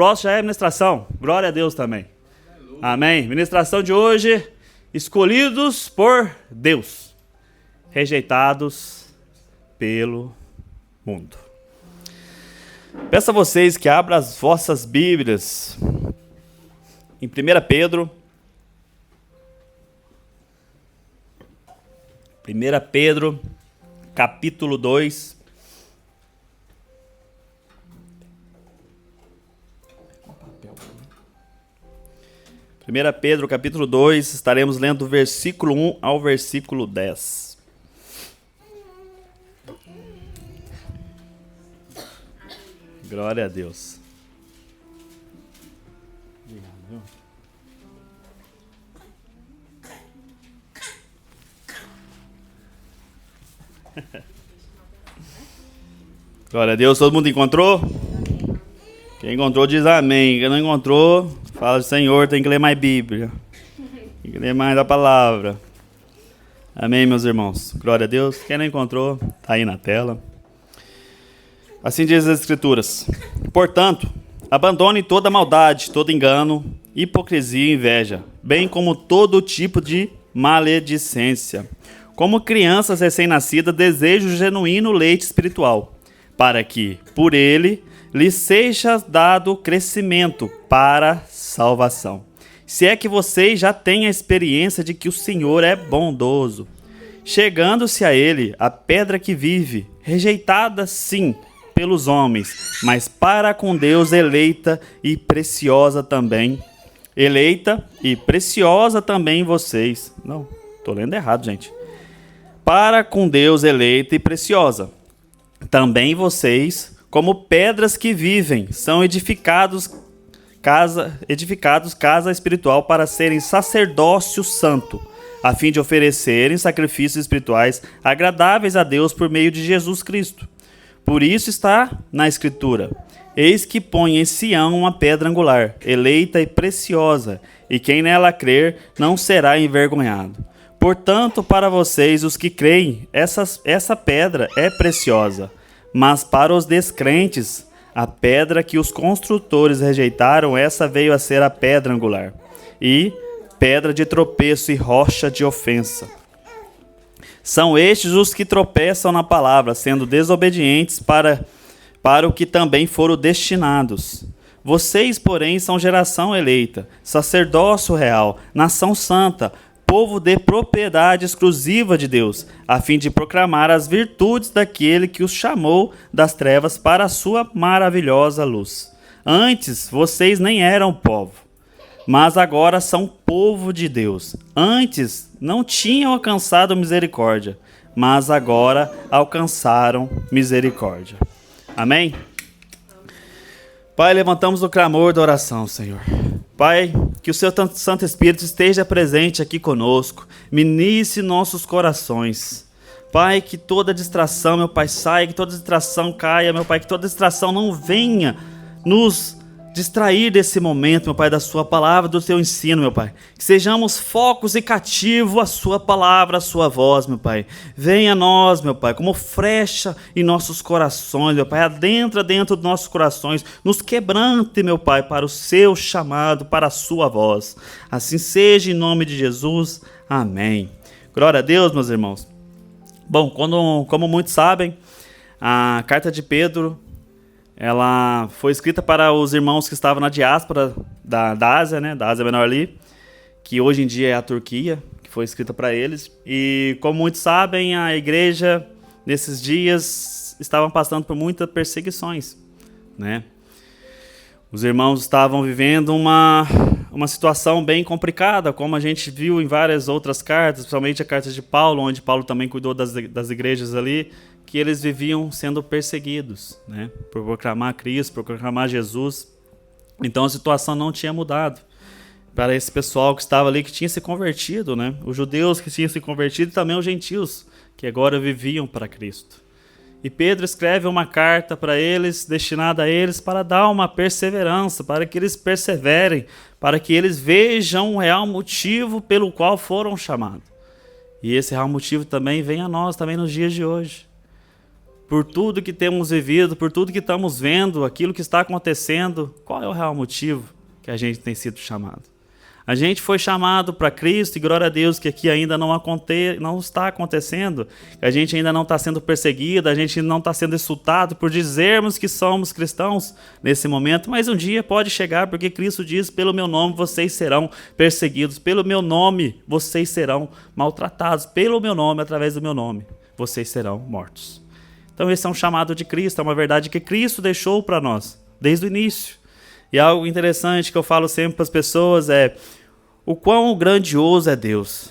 Próximo já é ministração. Glória a Deus também. Amém. Ministração de hoje, escolhidos por Deus, rejeitados pelo mundo. Peço a vocês que abram as vossas Bíblias em 1 Pedro. 1 Pedro, capítulo 2. 1 Pedro, capítulo 2, estaremos lendo do versículo 1 ao versículo 10. Glória a Deus. Glória a Deus, todo mundo encontrou? Quem encontrou diz amém. Quem não encontrou, fala, Senhor, tem que ler mais Bíblia. Tem que ler mais a palavra. Amém, meus irmãos. Glória a Deus. Quem não encontrou, está aí na tela. Assim diz as Escrituras. Portanto, abandone toda maldade, todo engano, hipocrisia e inveja, bem como todo tipo de maledicência. Como crianças recém-nascidas, desejo o genuíno leite espiritual, para que, por ele, lhes seja dado crescimento para salvação. Se é que vocês já têm a experiência de que o Senhor é bondoso, chegando-se a ele, a pedra que vive, rejeitada sim pelos homens, mas para com Deus eleita e preciosa também. Eleita e preciosa também vocês. Não, estou lendo errado, gente. Para com Deus eleita e preciosa também vocês, como pedras que vivem, são edificados casa espiritual para serem sacerdócio santo, a fim de oferecerem sacrifícios espirituais agradáveis a Deus por meio de Jesus Cristo. Por isso está na Escritura: eis que põe em Sião uma pedra angular, eleita e preciosa, e quem nela crer não será envergonhado. Portanto, para vocês, os que creem, essa pedra é preciosa. Mas para os descrentes, a pedra que os construtores rejeitaram, essa veio a ser a pedra angular, e pedra de tropeço e rocha de ofensa. São estes os que tropeçam na palavra, sendo desobedientes para o que também foram destinados. Vocês, porém, são geração eleita, sacerdócio real, nação santa, povo de propriedade exclusiva de Deus, a fim de proclamar as virtudes daquele que os chamou das trevas para a sua maravilhosa luz. Antes, vocês nem eram povo, mas agora são povo de Deus. Antes, não tinham alcançado misericórdia, mas agora alcançaram misericórdia. Amém? Pai, levantamos o clamor da oração, Senhor. Pai, que o seu Santo Espírito esteja presente aqui conosco, ministre nossos corações. Pai, que toda distração, meu Pai, saia, que toda distração caia, meu Pai, que toda distração não venha nos distrair desse momento, meu Pai, da sua palavra, do teu ensino, meu Pai. Que sejamos focos e cativos à sua palavra, à sua voz, meu Pai. Venha a nós, meu Pai, como flecha em nossos corações, meu Pai. Adentra dentro dos nossos corações. Nos quebrante, meu Pai, para o seu chamado, para a sua voz. Assim seja, em nome de Jesus. Amém. Glória a Deus, meus irmãos. Bom, como muitos sabem, a carta de Pedro, ela foi escrita para os irmãos que estavam na diáspora da Ásia, né, da Ásia Menor ali, que hoje em dia é a Turquia, que foi escrita para eles. E como muitos sabem, a igreja nesses dias estavam passando por muitas perseguições, né? Os irmãos estavam vivendo uma situação bem complicada, como a gente viu em várias outras cartas, principalmente a carta de Paulo, onde Paulo também cuidou das igrejas ali, que eles viviam sendo perseguidos, né, por proclamar Cristo, por proclamar Jesus. Então a situação não tinha mudado para esse pessoal que estava ali, que tinha se convertido, né, os judeus que tinham se convertido e também os gentios que agora viviam para Cristo. E Pedro escreve uma carta para eles, destinada a eles, para dar uma perseverança, para que eles perseverem, para que eles vejam o real motivo pelo qual foram chamados. E esse real motivo também vem a nós, também nos dias de hoje. por tudo que temos vivido, por tudo que estamos vendo, aquilo que está acontecendo, qual é o real motivo que a gente tem sido chamado? A gente foi chamado para Cristo e glória a Deus que aqui ainda não está acontecendo, a gente ainda não está sendo perseguido, a gente não está sendo insultado por dizermos que somos cristãos nesse momento, mas um dia pode chegar, porque Cristo diz, pelo meu nome vocês serão perseguidos, pelo meu nome vocês serão maltratados, pelo meu nome, através do meu nome, vocês serão mortos. Então esse é um chamado de Cristo, é uma verdade que Cristo deixou para nós, desde o início. E algo interessante que eu falo sempre para as pessoas é o quão grandioso é Deus.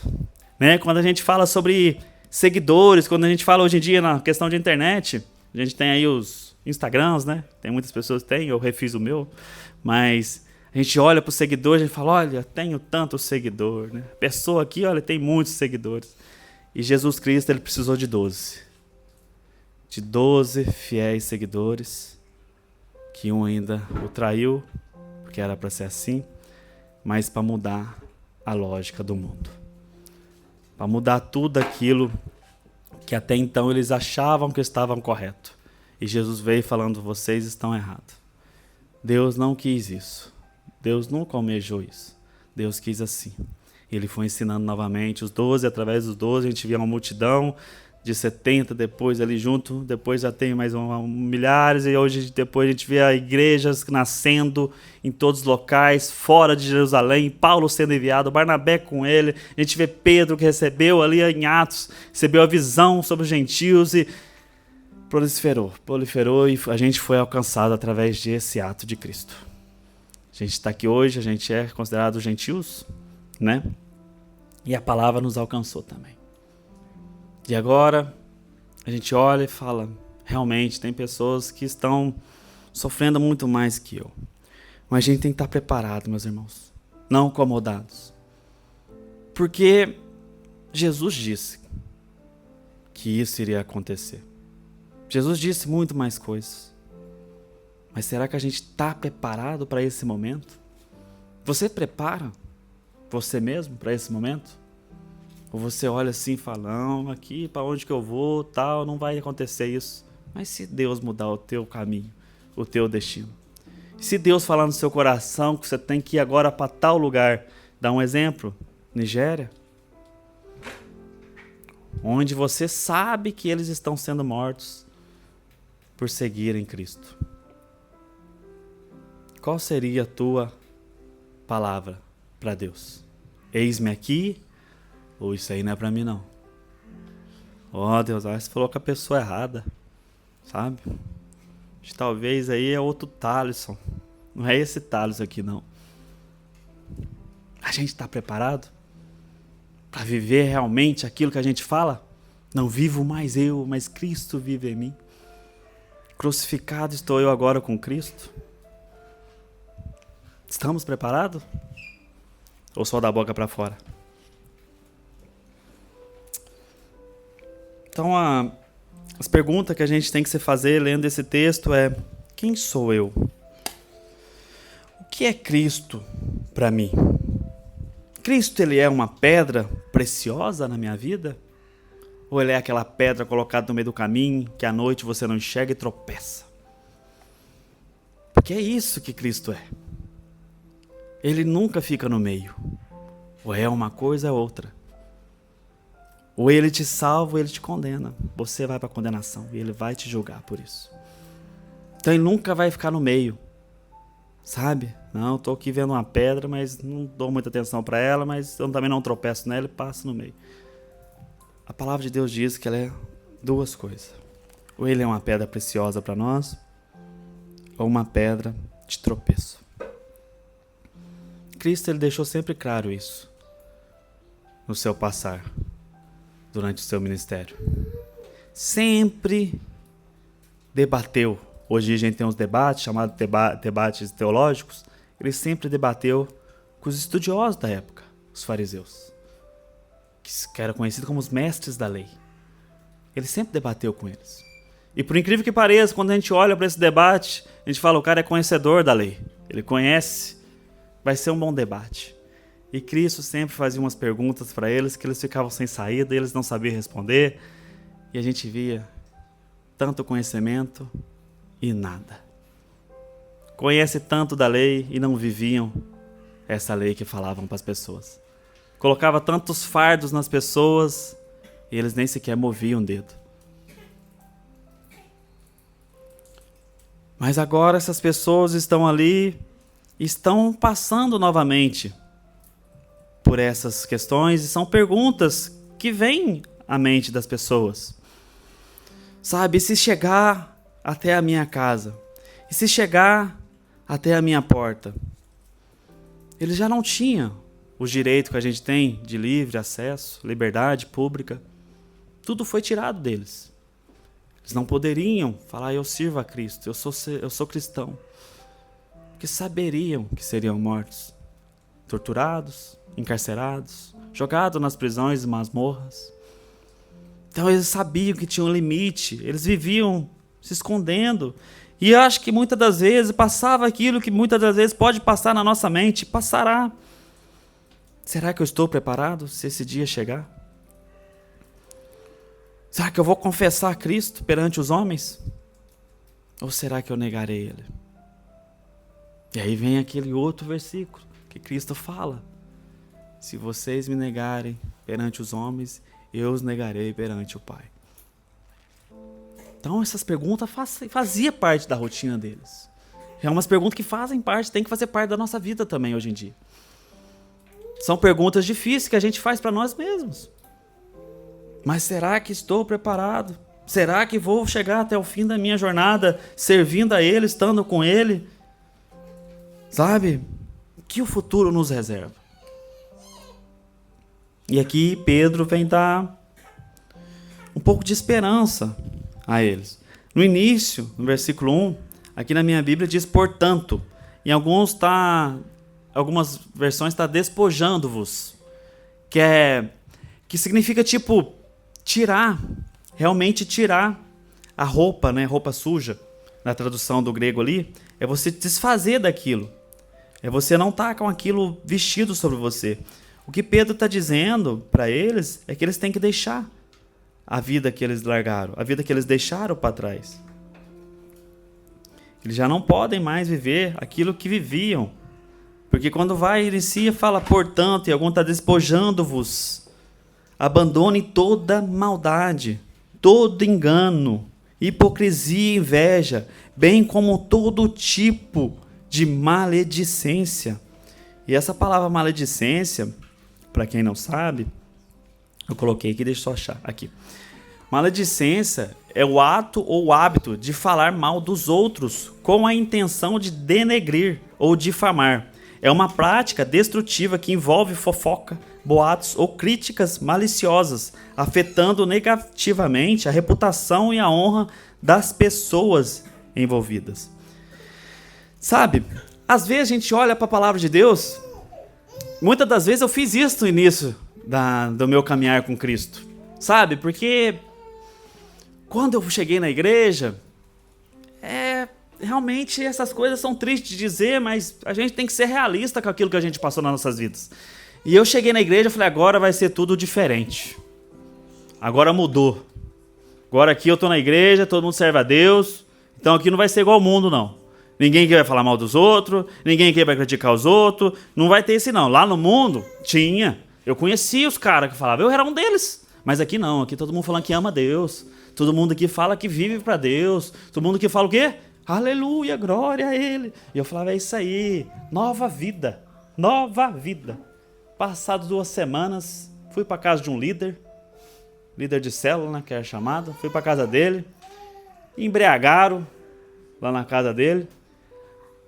Né? Quando a gente fala sobre seguidores, quando a gente fala hoje em dia na questão de internet, a gente tem aí os Instagrams, né? Tem muitas pessoas que têm, eu refiz o meu, mas a gente olha para os seguidores e fala, olha, tenho tanto seguidor. Né? A pessoa aqui, olha, tem muitos seguidores. E Jesus Cristo, ele precisou de 12. De 12 fiéis seguidores, que um ainda o traiu, porque era para ser assim, mas para mudar a lógica do mundo. Para mudar tudo aquilo que até então eles achavam que estavam correto. E Jesus veio falando, vocês estão errados. Deus não quis isso. Deus nunca almejou isso. Deus quis assim. Ele foi ensinando novamente os 12, através dos 12 a gente via uma multidão de 70 depois ali junto, depois já tem mais milhares, e hoje depois a gente vê igrejas nascendo em todos os locais, fora de Jerusalém, Paulo sendo enviado, Barnabé com ele, a gente vê Pedro que recebeu ali em Atos, recebeu a visão sobre os gentios e proliferou e a gente foi alcançado através desse ato de Cristo. A gente está aqui hoje, a gente é considerado gentios, né? E a palavra nos alcançou também. E agora a gente olha e fala, realmente tem pessoas que estão sofrendo muito mais que eu. Mas a gente tem que estar preparado, meus irmãos, não acomodados. Porque Jesus disse que isso iria acontecer. Jesus disse muito mais coisas. Mas será que a gente está preparado para esse momento? Você prepara você mesmo para esse momento? Ou você olha assim e fala, não, aqui para onde que eu vou, tal, não vai acontecer isso. Mas se Deus mudar o teu caminho, o teu destino. Se Deus falar no seu coração que você tem que ir agora para tal lugar, dá um exemplo, Nigéria. Onde você sabe que eles estão sendo mortos por seguirem Cristo. Qual seria a tua palavra para Deus? Eis-me aqui, ou isso aí não é para mim não. Ó Deus, você falou com a pessoa errada, sabe? Talvez aí é outro Thaleson. Não é esse Thaleson aqui não. A gente está preparado para viver realmente aquilo que a gente fala? Não vivo mais eu, mas Cristo vive em mim. Crucificado estou eu agora com Cristo. Estamos preparados? Ou só da boca para fora? Então, as perguntas que a gente tem que se fazer lendo esse texto é: quem sou eu? O que é Cristo para mim? Cristo, ele é uma pedra preciosa na minha vida? Ou ele é aquela pedra colocada no meio do caminho que à noite você não enxerga e tropeça? Porque é isso que Cristo é. Ele nunca fica no meio. Ou é uma coisa ou é outra. Ou ele te salva ou ele te condena. Você vai para a condenação e ele vai te julgar por isso. Então ele nunca vai ficar no meio. Sabe? Não, estou aqui vendo uma pedra, mas não dou muita atenção para ela, mas eu também não tropeço nela e passo no meio. A palavra de Deus diz que ela é duas coisas. Ou ele é uma pedra preciosa para nós, ou uma pedra de tropeço. Cristo, ele deixou sempre claro isso no seu passar, durante o seu ministério. Sempre debateu. Hoje a gente tem uns debates, chamados debates teológicos. Ele sempre debateu com os estudiosos da época, os fariseus, que eram conhecidos como os mestres da lei. Ele sempre debateu com eles. E por incrível que pareça, quando a gente olha para esse debate, a gente fala, o cara é conhecedor da lei. Ele conhece, vai ser um bom debate. E Cristo sempre fazia umas perguntas para eles que eles ficavam sem saída, eles não sabiam responder. E a gente via tanto conhecimento e nada. Conhece tanto da lei e não viviam essa lei que falavam para as pessoas. Colocava tantos fardos nas pessoas e eles nem sequer moviam o dedo. Mas agora essas pessoas estão ali, estão passando novamente por essas questões e são perguntas que vêm à mente das pessoas. Sabe, e se chegar até a minha casa? E se chegar até a minha porta? Eles já não tinham os direitos que a gente tem de livre acesso, liberdade pública. Tudo foi tirado deles. Eles não poderiam falar, eu sirvo a Cristo, eu sou cristão. Porque saberiam que seriam mortos, torturados, encarcerados, jogados nas prisões e masmorras. Então eles sabiam que tinha um limite, eles viviam se escondendo. E eu acho que muitas das vezes passava aquilo que muitas das vezes pode passar na nossa mente, passará. Será que eu estou preparado se esse dia chegar? Será que eu vou confessar Cristo perante os homens? Ou será que eu negarei Ele? E aí vem aquele outro versículo que Cristo fala. Se vocês me negarem perante os homens, eu os negarei perante o Pai. Então essas perguntas faziam parte da rotina deles. É umas perguntas que fazem parte, tem que fazer parte da nossa vida também hoje em dia. São perguntas difíceis que a gente faz para nós mesmos. Mas será que estou preparado? Será que vou chegar até o fim da minha jornada servindo a Ele, estando com Ele? Sabe? O que o futuro nos reserva? E aqui Pedro vem dar um pouco de esperança a eles. No início, no versículo 1, aqui na minha Bíblia diz portanto. Em algumas versões está despojando-vos. Que significa tipo tirar, realmente tirar a roupa, né? Roupa suja, na tradução do grego ali, é você desfazer daquilo. É você não estar com aquilo vestido sobre você. O que Pedro está dizendo para eles é que eles têm que deixar a vida que eles largaram, a vida que eles deixaram para trás. Eles já não podem mais viver aquilo que viviam. Porque quando vai, inicia, fala, portanto, e algum está despojando-vos. Abandone toda maldade, todo engano, hipocrisia e inveja, bem como todo tipo de maledicência. E essa palavra maledicência, para quem não sabe, eu coloquei aqui, deixa eu só achar aqui. Maledicência é o ato ou o hábito de falar mal dos outros com a intenção de denegrir ou difamar. É uma prática destrutiva que envolve fofoca, boatos ou críticas maliciosas, afetando negativamente a reputação e a honra das pessoas envolvidas. Sabe, às vezes a gente olha para a palavra de Deus, muitas das vezes eu fiz isso no início do meu caminhar com Cristo, sabe, porque quando eu cheguei na igreja, realmente essas coisas são tristes de dizer, mas a gente tem que ser realista com aquilo que a gente passou nas nossas vidas. E eu cheguei na igreja e falei, agora vai ser tudo diferente. Agora mudou. Agora aqui eu estou na igreja, todo mundo serve a Deus, então aqui não vai ser igual ao mundo, não. Ninguém que vai falar mal dos outros, ninguém que vai criticar os outros, não vai ter esse não. Lá no mundo, tinha. Eu conhecia os caras que falavam, eu era um deles. Mas aqui não, aqui todo mundo falando que ama Deus. Todo mundo aqui fala que vive para Deus. Todo mundo aqui fala o quê? Aleluia, glória a Ele. E eu falava, é isso aí, nova vida, nova vida. Passadas 2 semanas, fui para casa de um líder de célula, né, que era chamado. Fui para casa dele, embriagaram lá na casa dele.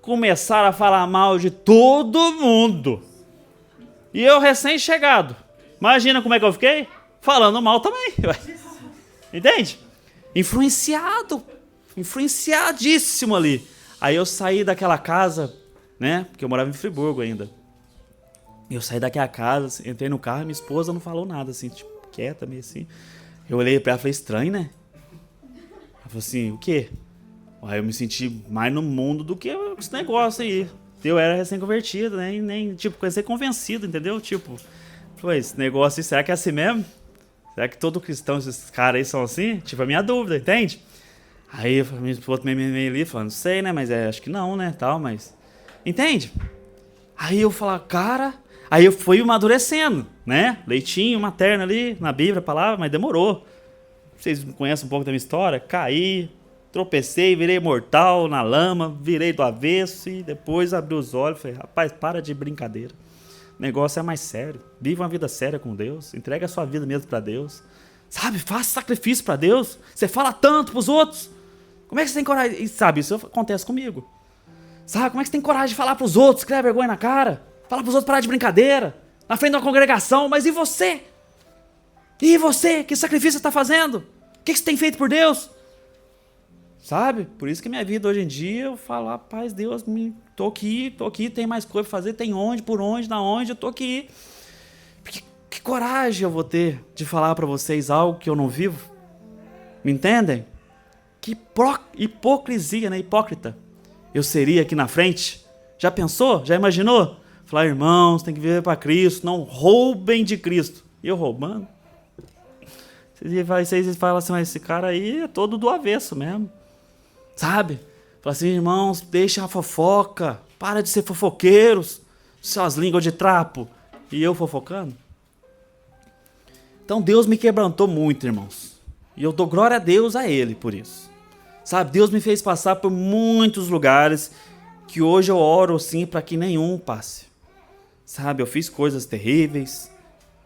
Começaram a falar mal de todo mundo. E eu recém-chegado. Imagina como é que eu fiquei? Falando mal também. Entende? Influenciadíssimo ali. Aí eu saí daquela casa, né? Porque eu morava em Friburgo ainda. Eu saí daquela casa, entrei no carro e minha esposa não falou nada, assim, tipo, quieta, meio assim. Eu olhei pra ela e falei, estranho, né? Ela falou assim, o quê? Aí eu me senti mais no mundo do que esse negócio aí. Eu era recém-convertido, né? Nem tipo, recém-convencido, entendeu? Tipo, falei, esse negócio aí, será que é assim mesmo? Será que todo cristão, esses caras aí são assim? Tipo, a minha dúvida, entende? Aí minha esposa meio ali, falando, não sei, né, mas acho que não, né, tal, mas... Entende? Aí eu falo, cara... Aí eu fui amadurecendo, né? Leitinho materno ali, na Bíblia, a palavra, mas demorou. Vocês conhecem um pouco da minha história? Caí, tropecei, virei mortal na lama, virei do avesso e depois abri os olhos e falei, rapaz, para de brincadeira. O negócio é mais sério. Viva uma vida séria com Deus. Entrega a sua vida mesmo para Deus. Sabe, faça sacrifício para Deus. Você fala tanto pros outros. Como é que você tem coragem? E sabe, isso acontece comigo. Sabe, como é que você tem coragem de falar pros outros, criar vergonha na cara? Falar pros outros parar de brincadeira, na frente de uma congregação, mas e você? E você? Que sacrifício você está fazendo? O que você tem feito por Deus? Sabe? Por isso que minha vida hoje em dia, eu falo, rapaz, Deus, tô aqui, tem mais coisa pra fazer, tem onde, por onde, na onde, eu tô aqui. Porque, que coragem eu vou ter de falar pra vocês algo que eu não vivo? Me entendem? Que hipocrisia, né? Hipócrita. Eu seria aqui na frente? Já pensou? Já imaginou? Falar, irmãos, tem que viver para Cristo, não roubem de Cristo. E eu roubando? Vocês falam assim, mas esse cara aí é todo do avesso mesmo. Sabe? Fala assim, irmãos, deixem a fofoca, para de ser fofoqueiros, suas línguas de trapo. E eu fofocando? Então Deus me quebrantou muito, irmãos. E eu dou glória a Deus a Ele por isso. Sabe, Deus me fez passar por muitos lugares que hoje eu oro assim para que nenhum passe. Sabe, eu fiz coisas terríveis,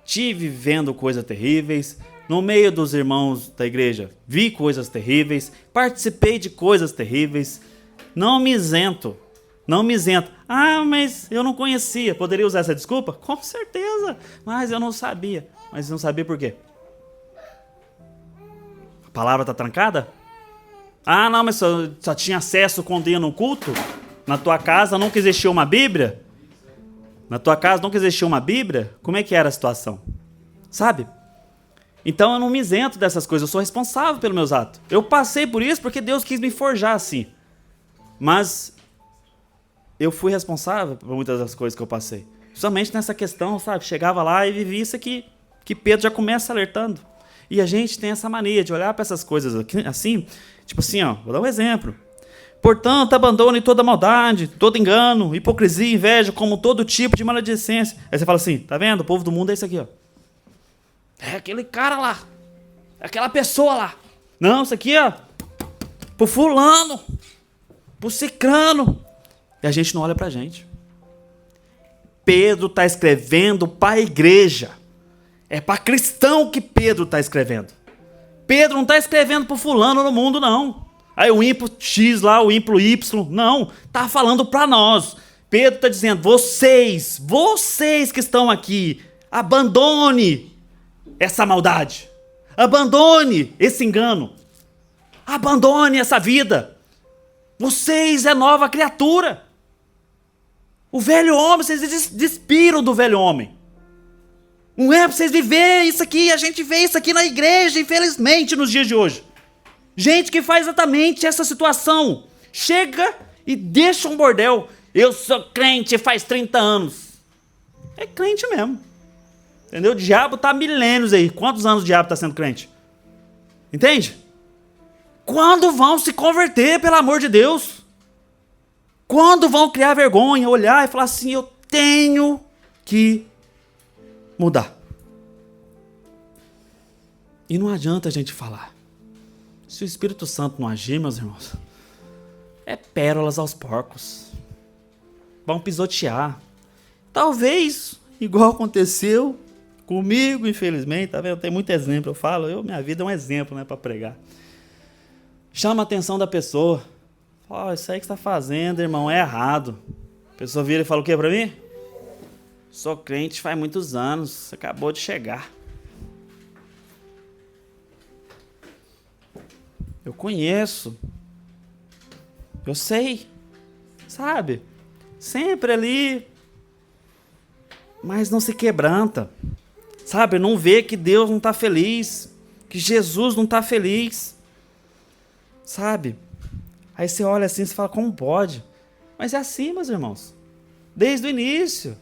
tive vendo coisas terríveis, no meio dos irmãos da igreja vi coisas terríveis, participei de coisas terríveis, não me isento. Ah, mas eu não conhecia, poderia usar essa desculpa? Com certeza, mas eu não sabia. Mas não sabia por quê? A palavra está trancada? Ah, não, mas só tinha acesso quando ia no culto? Na tua casa nunca existiu uma Bíblia? Na tua casa nunca existiu uma Bíblia? Como é que era a situação? Sabe? Então eu não me isento dessas coisas, eu sou responsável pelos meus atos. Eu passei por isso porque Deus quis me forjar assim. Mas eu fui responsável por muitas das coisas que eu passei. Somente nessa questão, sabe? Chegava lá e vivia isso aqui, que Pedro já começa alertando. E a gente tem essa mania de olhar para essas coisas aqui, assim, tipo assim, ó, vou dar um exemplo. Portanto, abandone toda maldade, todo engano, hipocrisia, inveja, como todo tipo de maledicência. Aí você fala assim, tá vendo? O povo do mundo é isso aqui, ó. É aquele cara lá. É aquela pessoa lá. Não, isso aqui, ó. Pro fulano. Pro cicrano. E a gente não olha pra gente. Pedro tá escrevendo pra igreja. É pra cristão que Pedro tá escrevendo. Pedro não tá escrevendo pro fulano no mundo, não. Aí o ímpio X lá, o ímpio Y. Não, tá falando pra nós. Pedro tá dizendo, vocês que estão aqui, abandone essa maldade. Abandone esse engano. Abandone essa vida. Vocês é nova criatura. O velho homem, vocês despiram do velho homem. Não é pra vocês viverem isso aqui, a gente vê isso aqui na igreja, infelizmente, nos dias de hoje. Gente que faz exatamente essa situação. Chega e deixa um bordel. Eu sou crente faz 30 anos. É crente mesmo. Entendeu? O diabo tá há milênios aí. Quantos anos o diabo tá sendo crente? Entende? Quando vão se converter, pelo amor de Deus? Quando vão criar vergonha, olhar e falar assim, eu tenho que mudar. E não adianta a gente falar. Se o Espírito Santo não agir, meus irmãos, é pérolas aos porcos. Vão pisotear. Talvez, igual aconteceu comigo, infelizmente, tá vendo? Tem muito exemplo, eu falo, minha vida é um exemplo, né, para pregar. Chama a atenção da pessoa. Ó, isso aí que você tá fazendo, irmão, é errado. A pessoa vira e fala o quê pra mim? Sou crente faz muitos anos, você acabou de chegar. Eu conheço. Eu sei. Sabe? Sempre ali. Mas não se quebranta. Sabe? Não vê que Deus não está feliz. Que Jesus não está feliz. Sabe? Aí você olha assim e fala, como pode? Mas é assim, meus irmãos. Desde o início.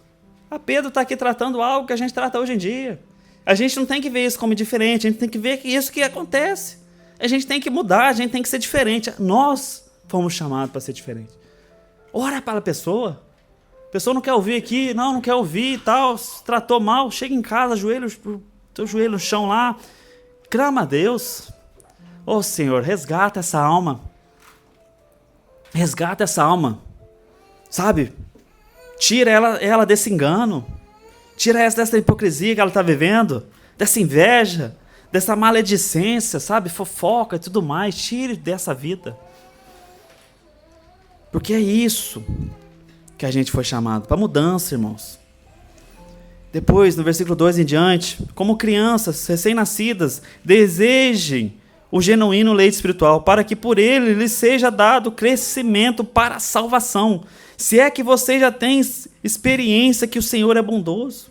A Pedro está aqui tratando algo que a gente trata hoje em dia. A gente não tem que ver isso como diferente. A gente tem que ver que isso que acontece. A gente tem que mudar, a gente tem que ser diferente. Nós fomos chamados para ser diferente. Ora para a pessoa. A pessoa não quer ouvir aqui, não quer ouvir e tal, se tratou mal, chega em casa, teu joelho no chão lá, clama a Deus. Ô Senhor, resgata essa alma. Resgata essa alma. Sabe? Tira ela desse engano. Tira ela dessa hipocrisia que ela está vivendo, dessa inveja, dessa maledicência, sabe? Fofoca e tudo mais. Tire dessa vida. Porque é isso que a gente foi chamado, para mudança, irmãos. Depois, no versículo 2 em diante, como crianças recém-nascidas, desejem o genuíno leite espiritual, para que por ele lhes seja dado crescimento para a salvação. Se é que você já tem experiência que o Senhor é bondoso.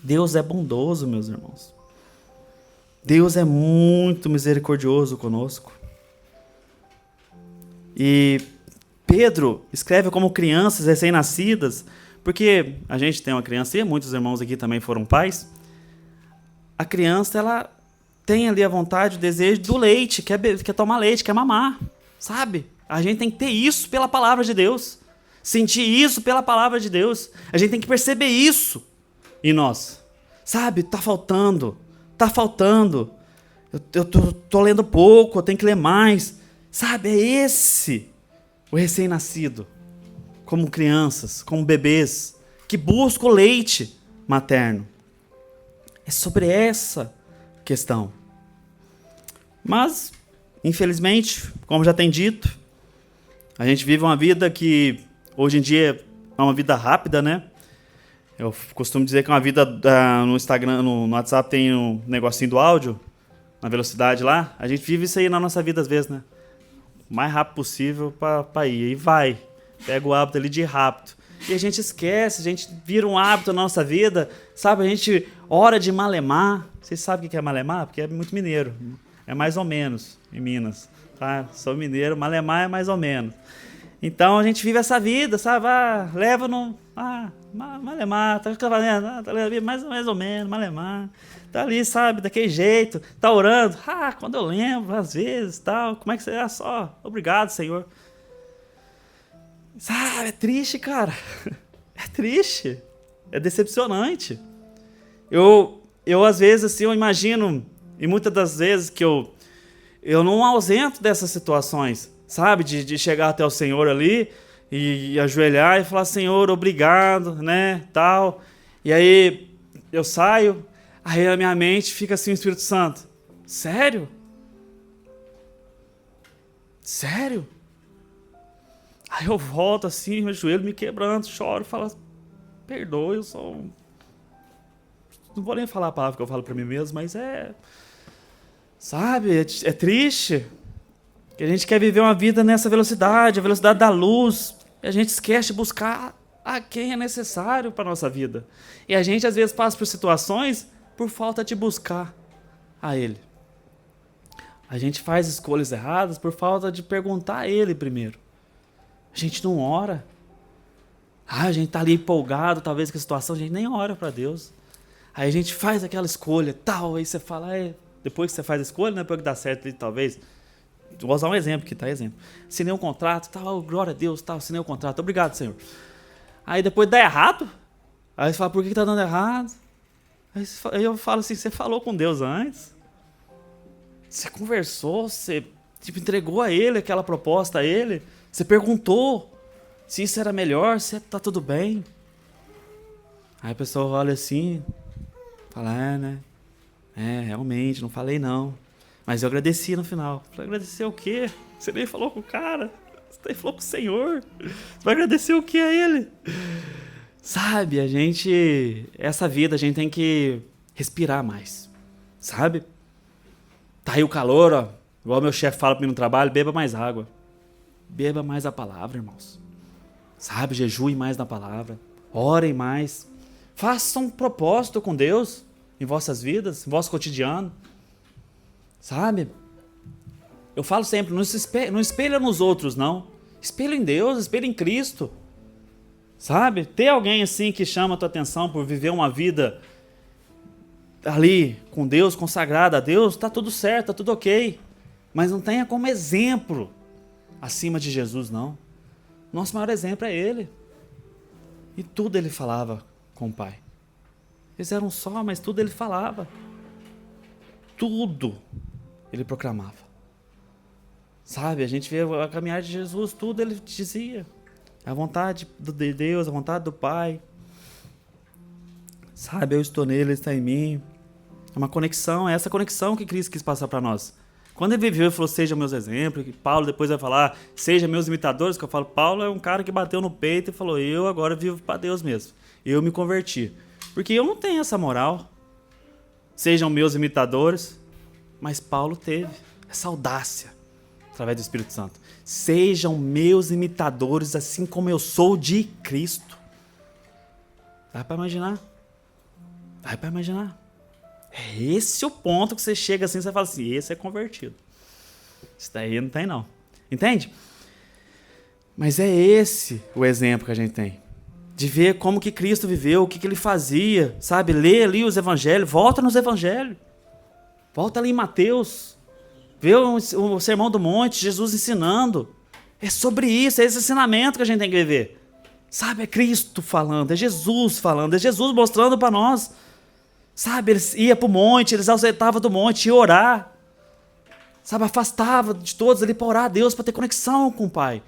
Deus é bondoso, meus irmãos. Deus é muito misericordioso conosco. E Pedro escreve como crianças recém-nascidas, porque a gente tem uma criança, e muitos irmãos aqui também foram pais. A criança, ela tem ali a vontade, o desejo do leite, quer tomar leite, quer mamar, sabe? A gente tem que ter isso pela palavra de Deus, sentir isso pela palavra de Deus. A gente tem que perceber isso em nós, sabe? Tá faltando. Eu tô lendo pouco, eu tenho que ler mais, sabe? É esse o recém-nascido, como crianças, como bebês, que buscam o leite materno. É sobre essa questão. Mas, infelizmente, como já tem dito, a gente vive uma vida que, hoje em dia, é uma vida rápida, né? Eu costumo dizer que é uma vida no Instagram, no WhatsApp tem um negocinho do áudio, na velocidade lá. A gente vive isso aí na nossa vida às vezes, né? O mais rápido possível para ir. E vai. Pega o hábito ali de rápido. E a gente esquece, a gente vira um hábito na nossa vida, sabe? A gente ora de malemar. Vocês sabem o que é malemar? Porque é muito mineiro. É mais ou menos em Minas. Tá? Sou mineiro, malemar é mais ou menos. Então a gente vive essa vida, sabe? Leva no... malemar, tá fazendo, mais ou menos, malemar. Tá ali, sabe, daquele jeito, tá orando. Quando eu lembro, às vezes, tal, como é que você é? Só, obrigado, Senhor. Sabe, é triste, cara. É triste. É decepcionante. Eu às vezes, assim, eu imagino, e muitas das vezes que eu não ausento dessas situações, sabe, de chegar até o Senhor ali e ajoelhar e falar, Senhor, obrigado, né, tal. E aí eu saio, aí a minha mente fica assim, o Espírito Santo, sério? Sério? Aí eu volto assim, meu joelho me quebrando, choro, falo, perdoe, eu sou... Não vou nem falar a palavra que eu falo pra mim mesmo, mas sabe, é triste. Que a gente quer viver uma vida nessa velocidade, a velocidade da luz, e a gente esquece de buscar a quem é necessário para a nossa vida. E a gente às vezes passa por situações por falta de buscar a Ele. A gente faz escolhas erradas por falta de perguntar a Ele primeiro. A gente não ora. A gente tá ali empolgado, talvez com a situação, a gente nem ora para Deus. Aí a gente faz aquela escolha, tal, aí você fala, depois que você faz a escolha, né, depois que dá certo, talvez... Vou usar um exemplo aqui, tá? Exemplo. Assinei um contrato, tal, glória a Deus, tal, assinei um contrato, obrigado, Senhor. Aí depois dá errado, aí você fala, por que tá dando errado? Aí eu falo assim, você falou com Deus antes? Você conversou, você entregou a Ele aquela proposta a Ele? Você perguntou se isso era melhor, se tá tudo bem? Aí a pessoa olha assim, fala, né? Realmente, não falei não. Mas eu agradeci no final. Falei, agradecer o quê? Você nem falou com o cara. Você nem falou com o Senhor. Você vai agradecer o quê a Ele? Sabe, essa vida a gente tem que respirar mais. Sabe? Tá aí o calor, ó. Igual meu chefe fala pra mim no trabalho, beba mais água. Beba mais a palavra, irmãos. Sabe, jejuem mais na palavra. Orem mais. Façam um propósito com Deus em vossas vidas, em vosso cotidiano. Sabe? Eu falo sempre, não espelha nos outros, não. Espelha em Deus, espelha em Cristo. Sabe? Ter alguém assim que chama a tua atenção por viver uma vida ali com Deus, consagrada a Deus, está tudo certo, está tudo ok. Mas não tenha como exemplo acima de Jesus, não. Nosso maior exemplo é Ele. E tudo Ele falava com o Pai. Eles eram só, mas tudo Ele falava. Tudo Ele proclamava. Sabe, a gente vê a caminhada de Jesus, tudo Ele dizia. A vontade de Deus, a vontade do Pai. Sabe, eu estou nele, Ele está em mim. É uma conexão, é essa conexão que Cristo quis passar para nós. Quando Ele viveu, Ele falou, sejam meus exemplos. E Paulo depois vai falar, sejam meus imitadores, que eu falo, Paulo é um cara que bateu no peito e falou, eu agora vivo para Deus mesmo. Eu me converti. Porque eu não tenho essa moral. Sejam meus imitadores. Mas Paulo teve essa audácia, através do Espírito Santo. Sejam meus imitadores, assim como eu sou de Cristo. Dá para imaginar? Dá para imaginar? É esse o ponto que você chega assim, você fala assim, esse é convertido. Isso daí não tem não. Entende? Mas é esse o exemplo que a gente tem. De ver como que Cristo viveu, o que Ele fazia, sabe? Lê ali os evangelhos, volta nos evangelhos. Volta ali em Mateus. Vê o Sermão do Monte, Jesus ensinando. É sobre isso, é esse ensinamento que a gente tem que viver. Sabe, é Cristo falando, é Jesus falando, é Jesus mostrando para nós. Sabe, eles iam para o monte, eles ausentavam do monte, iam orar. Sabe, afastava de todos ali para orar a Deus, para ter conexão com o Pai.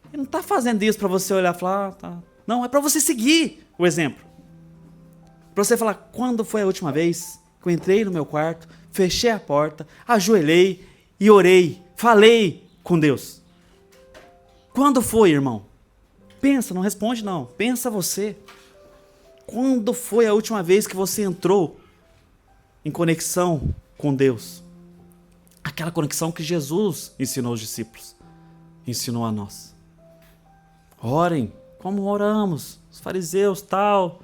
Ele não está fazendo isso para você olhar e falar, tá. Não, é para você seguir o exemplo. Para você falar, quando foi a última vez que eu entrei no meu quarto, fechei a porta, ajoelhei e orei, falei com Deus? Quando foi, irmão? Pensa, não responde não, pensa você. Quando foi a última vez que você entrou em conexão com Deus? Aquela conexão que Jesus ensinou aos discípulos, ensinou a nós. Orem, como oramos, os fariseus, tal.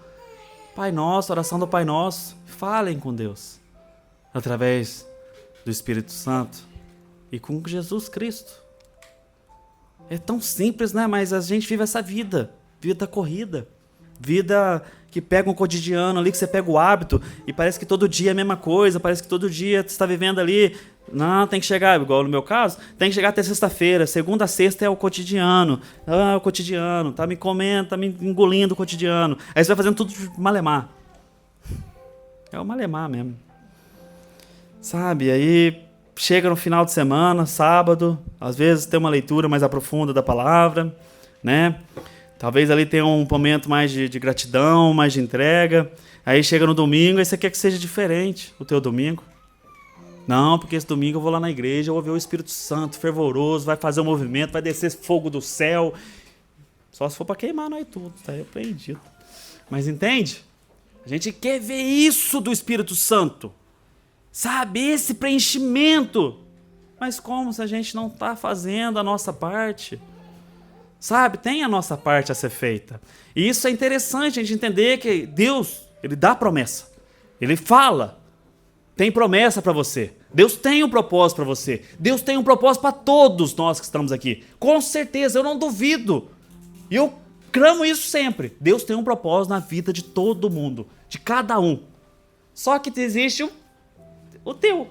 Pai Nosso, oração do Pai Nosso. Falem com Deus, através do Espírito Santo e com Jesus Cristo. É tão simples, né? Mas a gente vive essa vida corrida, vida que pega um cotidiano ali, que você pega o hábito e parece que todo dia é a mesma coisa, parece que todo dia você está vivendo ali. Não, tem que chegar, igual no meu caso, tem que chegar até sexta-feira, segunda a sexta é o cotidiano. Ah, o cotidiano, tá me comendo, tá me engolindo o cotidiano. Aí você vai fazendo tudo de malemar. É o malemar mesmo. Sabe, aí chega no final de semana, sábado, às vezes tem uma leitura mais aprofunda da palavra, né? Talvez ali tenha um momento mais de gratidão, mais de entrega. Aí chega no domingo, aí você quer que seja diferente o teu domingo. Não, porque esse domingo eu vou lá na igreja, eu vou ver o Espírito Santo fervoroso, vai fazer um movimento, vai descer fogo do céu. Só se for para queimar nós tudo, tá repreendido. Mas entende? A gente quer ver isso do Espírito Santo. Sabe, esse preenchimento. Mas como se a gente não está fazendo a nossa parte? Sabe, tem a nossa parte a ser feita. E isso é interessante a gente entender que Deus, Ele dá promessa. Ele fala. Tem promessa para você. Deus tem um propósito para você. Deus tem um propósito para todos nós que estamos aqui. Com certeza, eu não duvido. E eu clamo isso sempre. Deus tem um propósito na vida de todo mundo. De cada um. Só que existe o teu.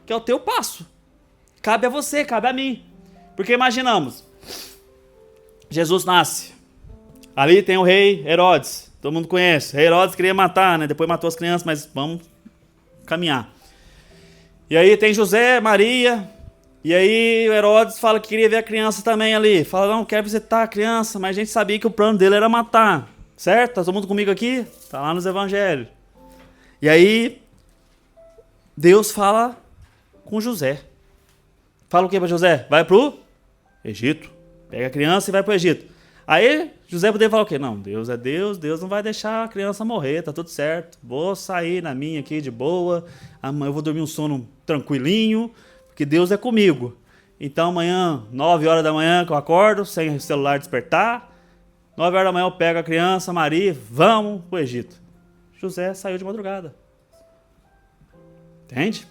Que é o teu passo. Cabe a você, cabe a mim. Porque imaginamos. Jesus nasce. Ali tem o rei Herodes. Todo mundo conhece. O rei Herodes queria matar, né? Depois matou as crianças, mas vamos caminhar. E aí tem José, Maria. E aí o Herodes fala que queria ver a criança também ali. Fala, não, quero visitar a criança, mas a gente sabia que o plano dele era matar. Certo? Tá todo mundo comigo aqui? Tá lá nos evangelhos. E aí Deus fala com José. Fala o que para José? Vai pro Egito. Pega a criança e vai pro Egito. Aí José poderia falar o quê? Não, Deus é Deus, Deus não vai deixar a criança morrer, tá tudo certo. Vou sair na minha aqui de boa, amanhã eu vou dormir um sono tranquilinho, porque Deus é comigo. Então amanhã, 9 horas da manhã que eu acordo, sem o celular despertar, 9 horas da manhã eu pego a criança, Maria, vamos pro Egito. José saiu de madrugada. Entende?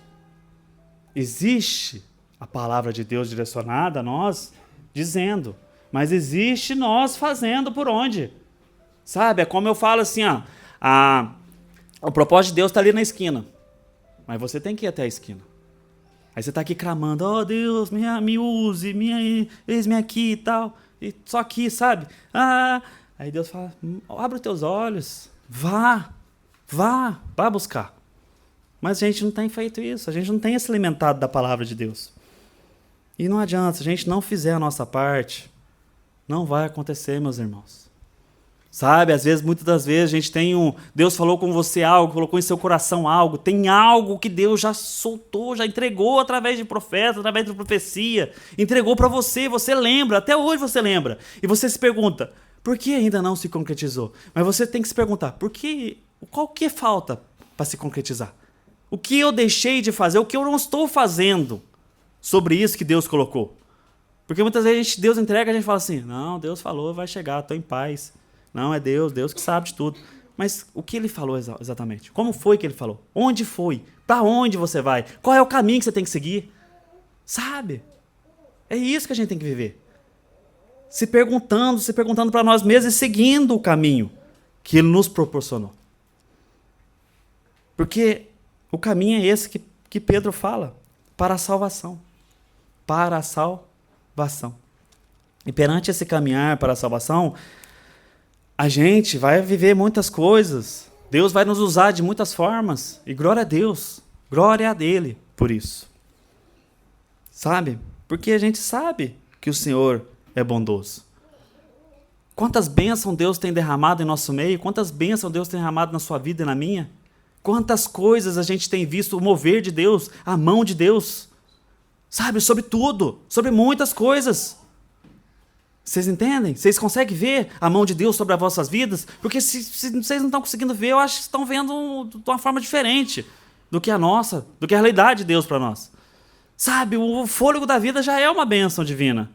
Existe a palavra de Deus direcionada a nós, dizendo... Mas existe nós fazendo por onde? Sabe? É como eu falo assim, ó, O propósito de Deus está ali na esquina. Mas você tem que ir até a esquina. Aí você está aqui clamando, ó Deus, me use, eis-me aqui e tal. E só aqui, sabe? Aí Deus fala, abre os teus olhos, vá buscar. Mas a gente não tem feito isso, a gente não tem se alimentado da palavra de Deus. E não adianta, se a gente não fizer a nossa parte, não vai acontecer, meus irmãos. Sabe, às vezes, muitas das vezes, a gente tem Deus falou com você algo, colocou em seu coração algo, tem algo que Deus já soltou, já entregou através de profeta, através de profecia, entregou para você, você lembra, até hoje você lembra. E você se pergunta, por que ainda não se concretizou? Mas você tem que se perguntar, qual que falta para se concretizar? O que eu deixei de fazer, o que eu não estou fazendo sobre isso que Deus colocou? Porque muitas vezes Deus entrega e a gente fala assim, não, Deus falou, vai chegar, estou em paz. Não, é Deus que sabe de tudo. Mas o que ele falou exatamente? Como foi que ele falou? Onde foi? Para onde você vai? Qual é o caminho que você tem que seguir? Sabe? É isso que a gente tem que viver. Se perguntando para nós mesmos e seguindo o caminho que ele nos proporcionou. Porque o caminho é esse que Pedro fala, para a salvação. Para a salvação. E perante esse caminhar para a salvação, a gente vai viver muitas coisas. Deus vai nos usar de muitas formas. E glória a Deus. Glória a dele por isso. Sabe? Porque a gente sabe que o Senhor é bondoso. Quantas bênçãos Deus tem derramado em nosso meio? Quantas bênçãos Deus tem derramado na sua vida e na minha? Quantas coisas a gente tem visto o mover de Deus, a mão de Deus. Sabe? Sobre tudo. Sobre muitas coisas. Vocês entendem? Vocês conseguem ver a mão de Deus sobre as vossas vidas? Porque se vocês não estão conseguindo ver, eu acho que estão vendo de uma forma diferente do que a nossa, do que a realidade de Deus para nós. Sabe, o fôlego da vida já é uma bênção divina.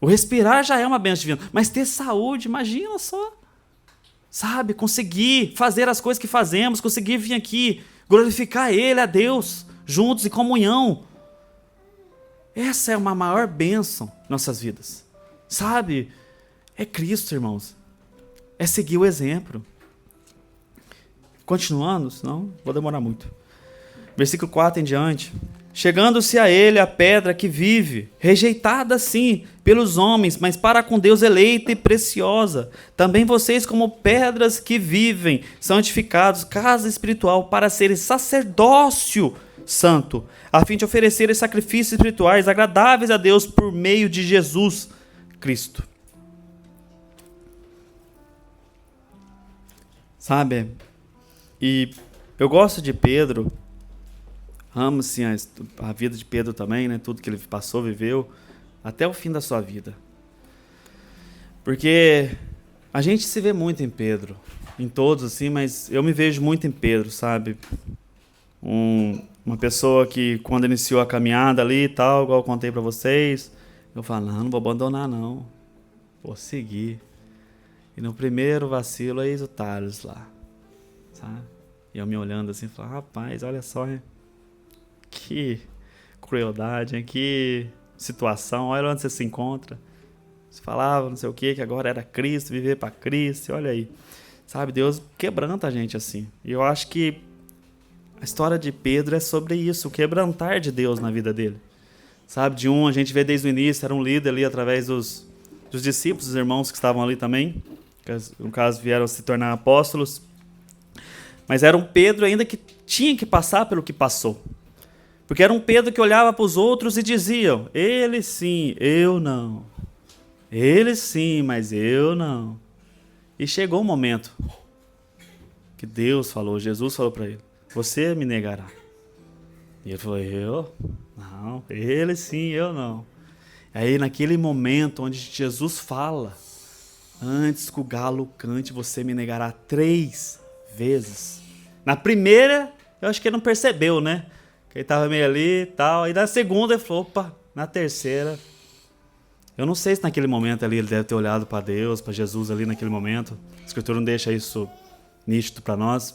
O respirar já é uma bênção divina. Mas ter saúde, imagina só. Sabe, conseguir fazer as coisas que fazemos, conseguir vir aqui, glorificar Ele, a Deus, juntos em comunhão. Essa é uma maior bênção em nossas vidas. Sabe, é Cristo, irmãos. É seguir o exemplo. Continuando, senão vou demorar muito. Versículo 4 em diante. Chegando-se a ele a pedra que vive, rejeitada sim pelos homens, mas para com Deus eleita e preciosa. Também vocês, como pedras que vivem, são edificados casa espiritual para serem sacerdócio santo, a fim de oferecerem sacrifícios espirituais agradáveis a Deus por meio de Jesus Cristo. Sabe? E eu gosto de Pedro, amo assim, a vida de Pedro também, né? Tudo que ele passou, viveu, até o fim da sua vida. Porque a gente se vê muito em Pedro, em todos assim, mas eu me vejo muito em Pedro, sabe? Uma pessoa que quando iniciou a caminhada ali e tal, igual eu contei para vocês, eu falo, não vou abandonar não, vou seguir. E no primeiro vacilo, eis o Thales lá, sabe? E eu me olhando assim, falo, rapaz, olha só, hein? Que crueldade, hein? Que situação, olha onde você se encontra. Você falava não sei o que agora era Cristo, viver para Cristo, olha aí. Sabe, Deus quebranta a gente assim. E eu acho que a história de Pedro é sobre isso, o quebrantar de Deus na vida dele. Sabe, a gente vê desde o início, era um líder ali através dos discípulos, dos irmãos que estavam ali também, que no caso vieram se tornar apóstolos. Mas era um Pedro ainda que tinha que passar pelo que passou. Porque era um Pedro que olhava para os outros e diziam, ele sim, eu não. Ele sim, mas eu não. E chegou um momento que Deus falou, Jesus falou para ele, você me negará. E ele falou, eu? Não, ele sim, eu não. Aí naquele momento onde Jesus fala, antes que o galo cante, você me negará 3 vezes. Na primeira, eu acho que ele não percebeu, né? Que ele estava meio ali e tal. E na segunda ele falou, opa, na terceira. Eu não sei se naquele momento ali ele deve ter olhado para Deus, para Jesus ali naquele momento. A Escritura não deixa isso nítido para nós.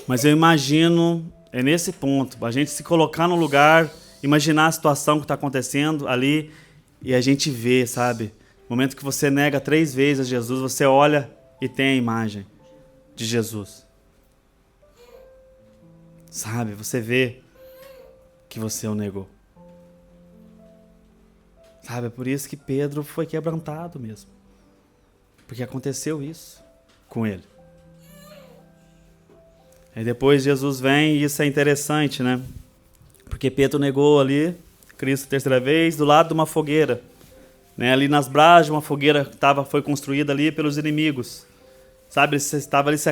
Mas eu imagino, é nesse ponto, a gente se colocar no lugar, imaginar a situação que está acontecendo ali e a gente vê, sabe? No momento que você nega 3 vezes a Jesus, você olha e tem a imagem de Jesus. Sabe, você vê que você o negou. Sabe, é por isso que Pedro foi quebrantado mesmo. Porque aconteceu isso com ele. Aí depois Jesus vem e isso é interessante, né? Porque Pedro negou ali Cristo a terceira vez do lado de uma fogueira. Né? Ali nas brasas de uma fogueira que foi construída ali pelos inimigos. Sabe, ele estava ali se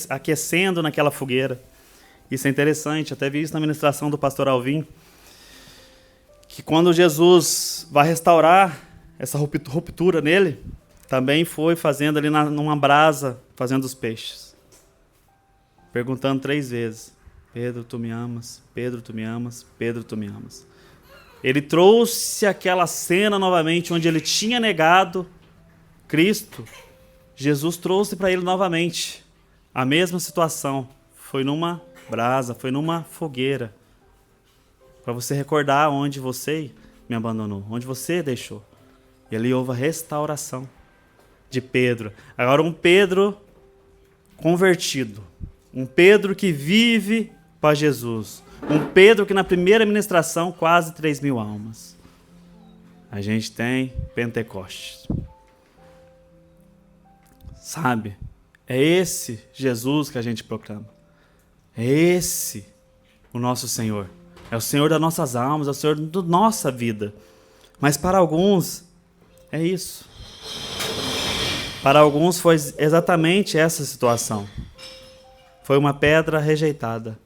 aquecendo naquela fogueira. Isso é interessante, até vi isso na ministração do pastor Alvim. Que quando Jesus vai restaurar essa ruptura nele, também foi fazendo ali numa brasa, fazendo os peixes. Perguntando 3 vezes, Pedro, tu me amas? Pedro, tu me amas? Pedro, tu me amas? Ele trouxe aquela cena novamente, onde ele tinha negado Cristo. Jesus trouxe para ele novamente a mesma situação. Foi numa brasa, foi numa fogueira. Para você recordar onde você me abandonou, onde você deixou. E ali houve a restauração de Pedro. Agora um Pedro convertido. Um Pedro que vive para Jesus. Um Pedro que na primeira ministração quase 3.000 almas. A gente tem Pentecostes. Sabe? É esse Jesus que a gente proclama. É esse o nosso Senhor. É o Senhor das nossas almas, é o Senhor da nossa vida. Mas para alguns, é isso. Para alguns foi exatamente essa situação. Foi uma pedra rejeitada.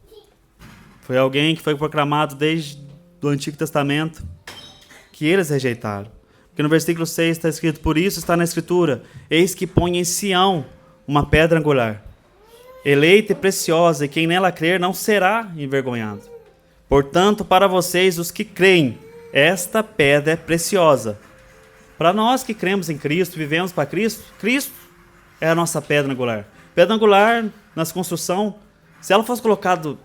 Foi alguém que foi proclamado desde o Antigo Testamento, que eles rejeitaram. Porque no versículo 6 está escrito, por isso está na Escritura, eis que põe em Sião uma pedra angular, eleita e preciosa, e quem nela crer não será envergonhado. Portanto, para vocês, os que creem, esta pedra é preciosa. Para nós que cremos em Cristo, vivemos para Cristo, Cristo é a nossa pedra angular. Pedra angular, nas construções, se ela fosse colocada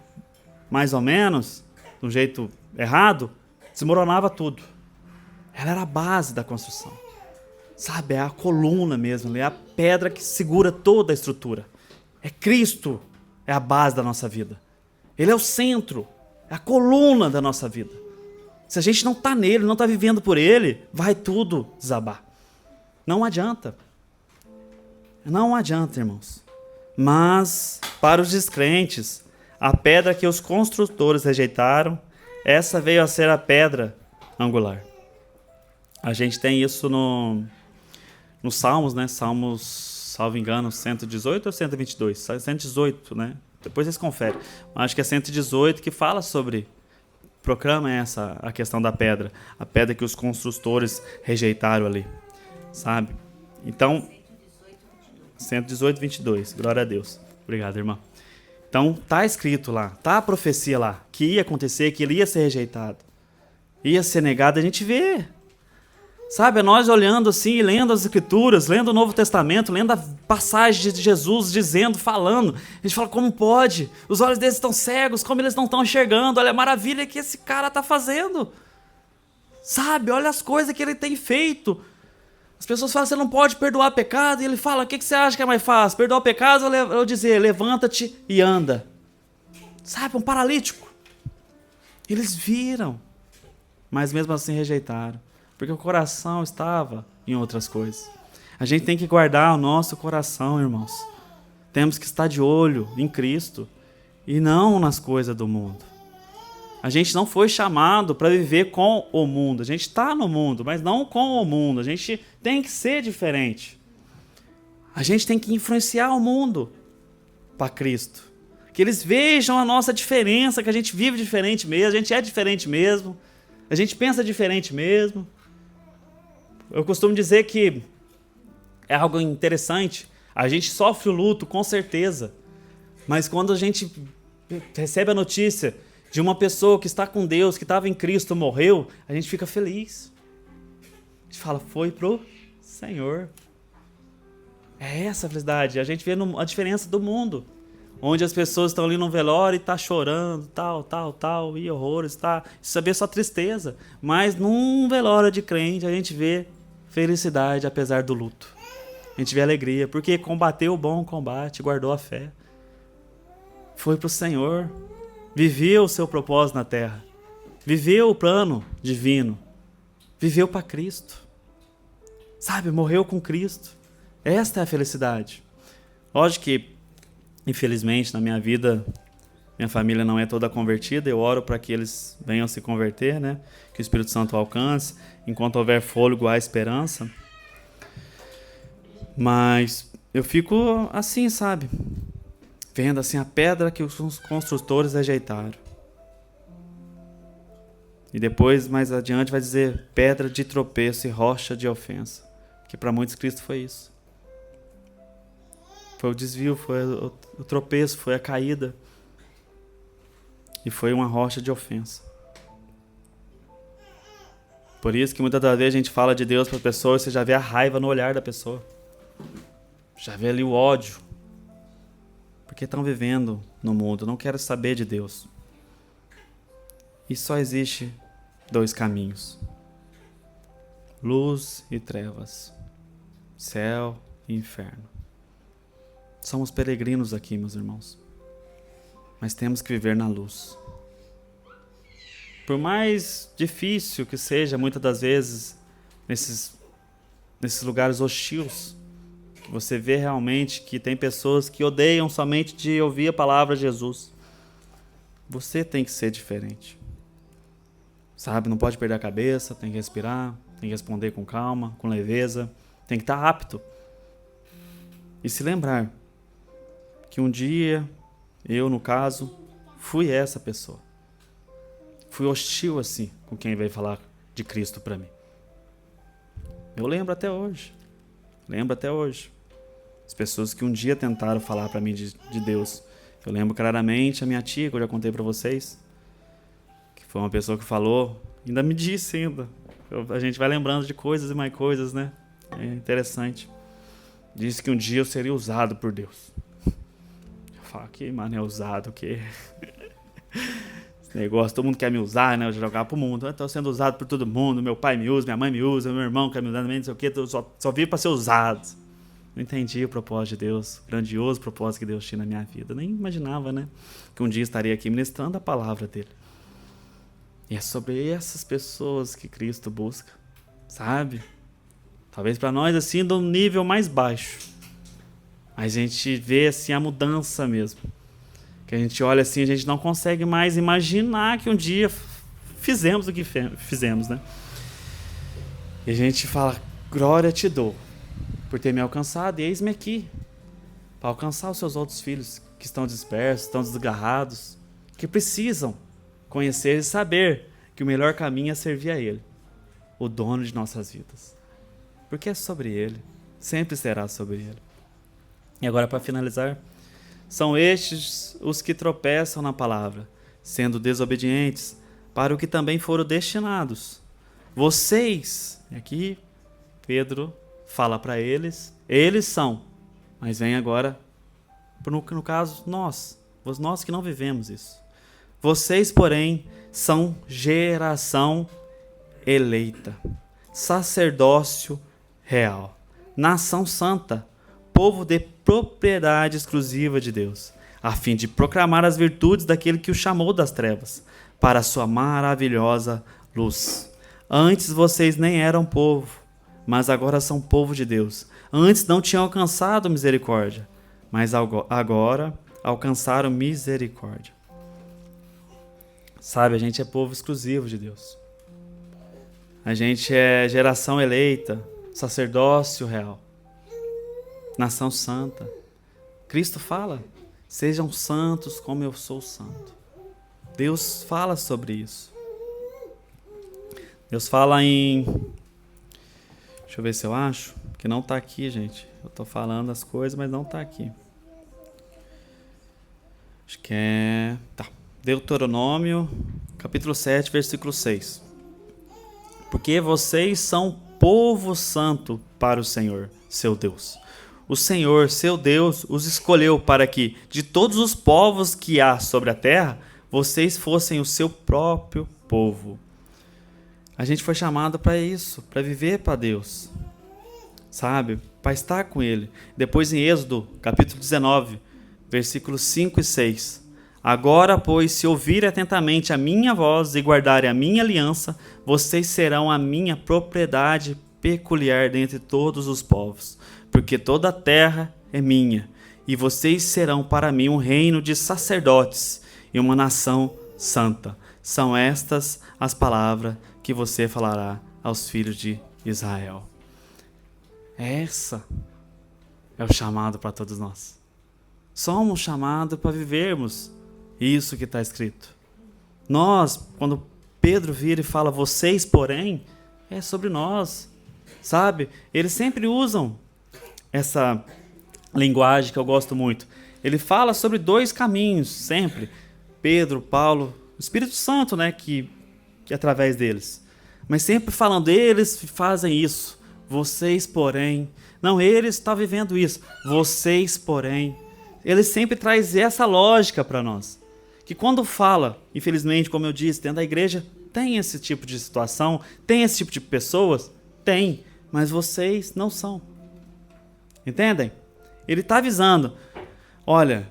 mais ou menos, de um jeito errado, desmoronava tudo. Ela era a base da construção. Sabe, é a coluna mesmo, é a pedra que segura toda a estrutura. É Cristo, é a base da nossa vida. Ele é o centro, é a coluna da nossa vida. Se a gente não está nele, não está vivendo por ele, vai tudo desabar. Não adianta. Não adianta, irmãos. Mas, para os descrentes, a pedra que os construtores rejeitaram, essa veio a ser a pedra angular. A gente tem isso nos Salmos, né? Salmos, salvo engano, 118 ou 122? 118, né? Depois vocês conferem. Acho que é 118 que fala sobre, proclama a questão da pedra. A pedra que os construtores rejeitaram ali. Sabe? Então, 118, 22. Glória a Deus. Obrigado, irmão. Então, tá escrito lá, tá a profecia lá, que ia acontecer, que ele ia ser rejeitado. Ia ser negado, a gente vê. Sabe, nós olhando assim, lendo as Escrituras, lendo o Novo Testamento, lendo a passagem de Jesus dizendo, falando. A gente fala, como pode? Os olhos deles estão cegos, como eles não estão enxergando? Olha a maravilha que esse cara está fazendo. Sabe, olha as coisas que ele tem feito. As pessoas falam, você não pode perdoar pecado. E ele fala, o que você acha que é mais fácil? Perdoar o pecado ou dizer, levanta-te e anda? Sabe, um paralítico. Eles viram, mas mesmo assim rejeitaram. Porque o coração estava em outras coisas. A gente tem que guardar o nosso coração, irmãos. Temos que estar de olho em Cristo e não nas coisas do mundo. A gente não foi chamado para viver com o mundo. A gente está no mundo, mas não com o mundo. A gente tem que ser diferente. A gente tem que influenciar o mundo para Cristo. Que eles vejam a nossa diferença, que a gente vive diferente mesmo, a gente é diferente mesmo, a gente pensa diferente mesmo. Eu costumo dizer que é algo interessante. A gente sofre o luto, com certeza. Mas quando a gente recebe a notícia de uma pessoa que está com Deus, que estava em Cristo, morreu, a gente fica feliz. A gente fala, foi pro Senhor. É essa a felicidade. A gente vê a diferença do mundo. Onde as pessoas estão ali no velório e tá chorando, tal, e horrores, tá? Isso é só tristeza. Mas num velório de crente a gente vê felicidade apesar do luto. A gente vê alegria, porque combateu o bom combate, guardou a fé. Foi pro Senhor. viveu o seu propósito na terra, viveu o plano divino, viveu para Cristo, sabe, morreu com Cristo. Esta é a felicidade. Lógico que, infelizmente, na minha vida, minha família não é toda convertida. Eu oro para que eles venham se converter, né? Que o Espírito Santo alcance. Enquanto houver fôlego, há esperança. Mas eu fico assim, sabe? Vendo assim a pedra que os construtores rejeitaram. E depois, mais adiante, vai dizer pedra de tropeço e rocha de ofensa. Que para muitos Cristo foi isso. Foi o desvio, foi o tropeço, foi a caída. E foi uma rocha de ofensa. Por isso que muitas das vezes a gente fala de Deus para as pessoas e você já vê a raiva no olhar da pessoa. Já vê ali o ódio. Porque estão vivendo no mundo, não querem saber de Deus. E só existe 2 caminhos. Luz e trevas. Céu e inferno. Somos peregrinos aqui, meus irmãos. Mas temos que viver na luz. Por mais difícil que seja, muitas das vezes, nesses lugares hostis, você vê realmente que tem pessoas que odeiam somente de ouvir a palavra de Jesus. Você tem que ser diferente. Sabe, não pode perder a cabeça, tem que respirar, tem que responder com calma, com leveza, tem que estar apto. E se lembrar que um dia, eu no caso, fui essa pessoa. Fui hostil assim com quem veio falar de Cristo para mim. Eu lembro até hoje. As pessoas que um dia tentaram falar para mim de Deus. Eu lembro claramente a minha tia, que eu já contei para vocês, que foi uma pessoa que falou, ainda me disse ainda. A gente vai lembrando de coisas e mais coisas, né? É interessante. Disse que um dia eu seria usado por Deus. Eu falo, que mano, é usado, o quê? Esse negócio, todo mundo quer me usar, né? Eu jogar pro mundo. Eu tô sendo usado por todo mundo, meu pai me usa, minha mãe me usa, meu irmão quer me usar também, não sei o quê. Eu só vivo para ser usado. Não entendi o propósito de Deus, o grandioso propósito que Deus tinha na minha vida. Nem imaginava, né? Que um dia estaria aqui ministrando a palavra dele. E é sobre essas pessoas que Cristo busca, sabe? Talvez para nós, assim, do nível mais baixo. Mas a gente vê, assim, a mudança mesmo. Que a gente olha assim, a gente não consegue mais imaginar que um dia fizemos o que fizemos, né? E a gente fala, glória te dou por ter me alcançado, e eis-me aqui, para alcançar os seus outros filhos que estão dispersos, estão desgarrados, que precisam conhecer e saber que o melhor caminho é servir a Ele, o dono de nossas vidas. Porque é sobre Ele, sempre será sobre Ele. E agora, para finalizar, são estes os que tropeçam na palavra, sendo desobedientes para o que também foram destinados. Vocês, aqui Pedro fala para eles são, mas vem agora, no caso, nós que não vivemos isso. Vocês, porém, são geração eleita, sacerdócio real, nação santa, povo de propriedade exclusiva de Deus, a fim de proclamar as virtudes daquele que o chamou das trevas, para a sua maravilhosa luz. Antes vocês nem eram povo, mas agora são povo de Deus. Antes não tinham alcançado misericórdia, mas agora alcançaram misericórdia. Sabe, a gente é povo exclusivo de Deus. A gente é geração eleita, sacerdócio real, nação santa. Cristo fala, sejam santos como eu sou santo. Deus fala sobre isso. Deus fala em... Deixa eu ver se eu acho, que não está aqui, gente. Eu estou falando as coisas, mas não está aqui. Acho que é... Tá. Deuteronômio, capítulo 7, versículo 6. Porque vocês são povo santo para o Senhor, seu Deus. O Senhor, seu Deus, os escolheu para que, de todos os povos que há sobre a terra, vocês fossem o seu próprio povo. A gente foi chamado para isso, para viver para Deus, sabe? Para estar com Ele. Depois em Êxodo, capítulo 19, versículos 5 e 6. Agora, pois, se ouvirem atentamente a minha voz e guardarem a minha aliança, vocês serão a minha propriedade peculiar dentre todos os povos, porque toda a terra é minha, e vocês serão para mim um reino de sacerdotes e uma nação santa. São estas as palavras que você falará aos filhos de Israel. Essa é o chamado para todos nós. Somos chamados para vivermos isso que está escrito. Nós, quando Pedro vira e fala vocês, porém, é sobre nós, sabe? Eles sempre usam essa linguagem que eu gosto muito. Ele fala sobre dois caminhos, sempre. Pedro, Paulo, o Espírito Santo, né, que através deles. Mas sempre falando, eles fazem isso. Vocês, porém. Não, eles estão vivendo isso. Vocês, porém. Ele sempre traz essa lógica para nós. Que quando fala, infelizmente, como eu disse, dentro da igreja, tem esse tipo de situação, tem esse tipo de pessoas? Tem, mas vocês não são. Entendem? Ele está avisando, olha,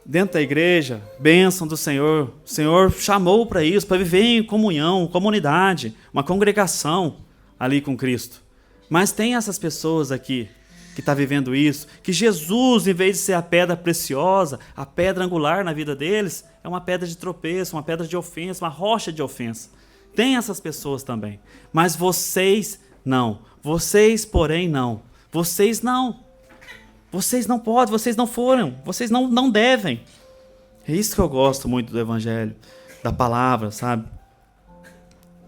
dentro da igreja, bênção do Senhor, o Senhor chamou para isso, para viver em comunhão, comunidade, uma congregação ali com Cristo. Mas tem essas pessoas aqui que estão vivendo isso, que Jesus, em vez de ser a pedra preciosa, a pedra angular na vida deles, é uma pedra de tropeço, uma pedra de ofensa, uma rocha de ofensa. Tem essas pessoas também. Mas vocês não. Vocês, porém, não. Vocês não. Vocês não podem, vocês não foram, vocês não devem. É isso que eu gosto muito do Evangelho, da palavra, sabe?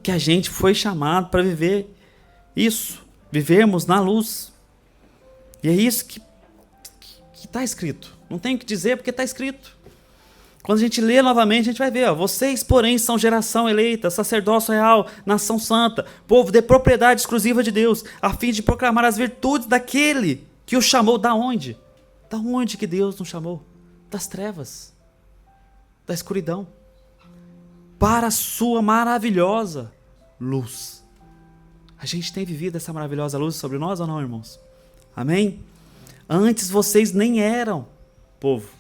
Que a gente foi chamado para viver isso, vivermos na luz. E é isso que está escrito. Não tem o que dizer porque está escrito. Quando a gente lê novamente, a gente vai ver, ó, vocês, porém, são geração eleita, sacerdócio real, nação santa, povo de propriedade exclusiva de Deus, a fim de proclamar as virtudes daquele que o chamou. Da onde? Da onde que Deus nos chamou? Das trevas, da escuridão, para a sua maravilhosa luz. A gente tem vivido essa maravilhosa luz sobre nós ou não, irmãos? Amém? Antes vocês nem eram povo,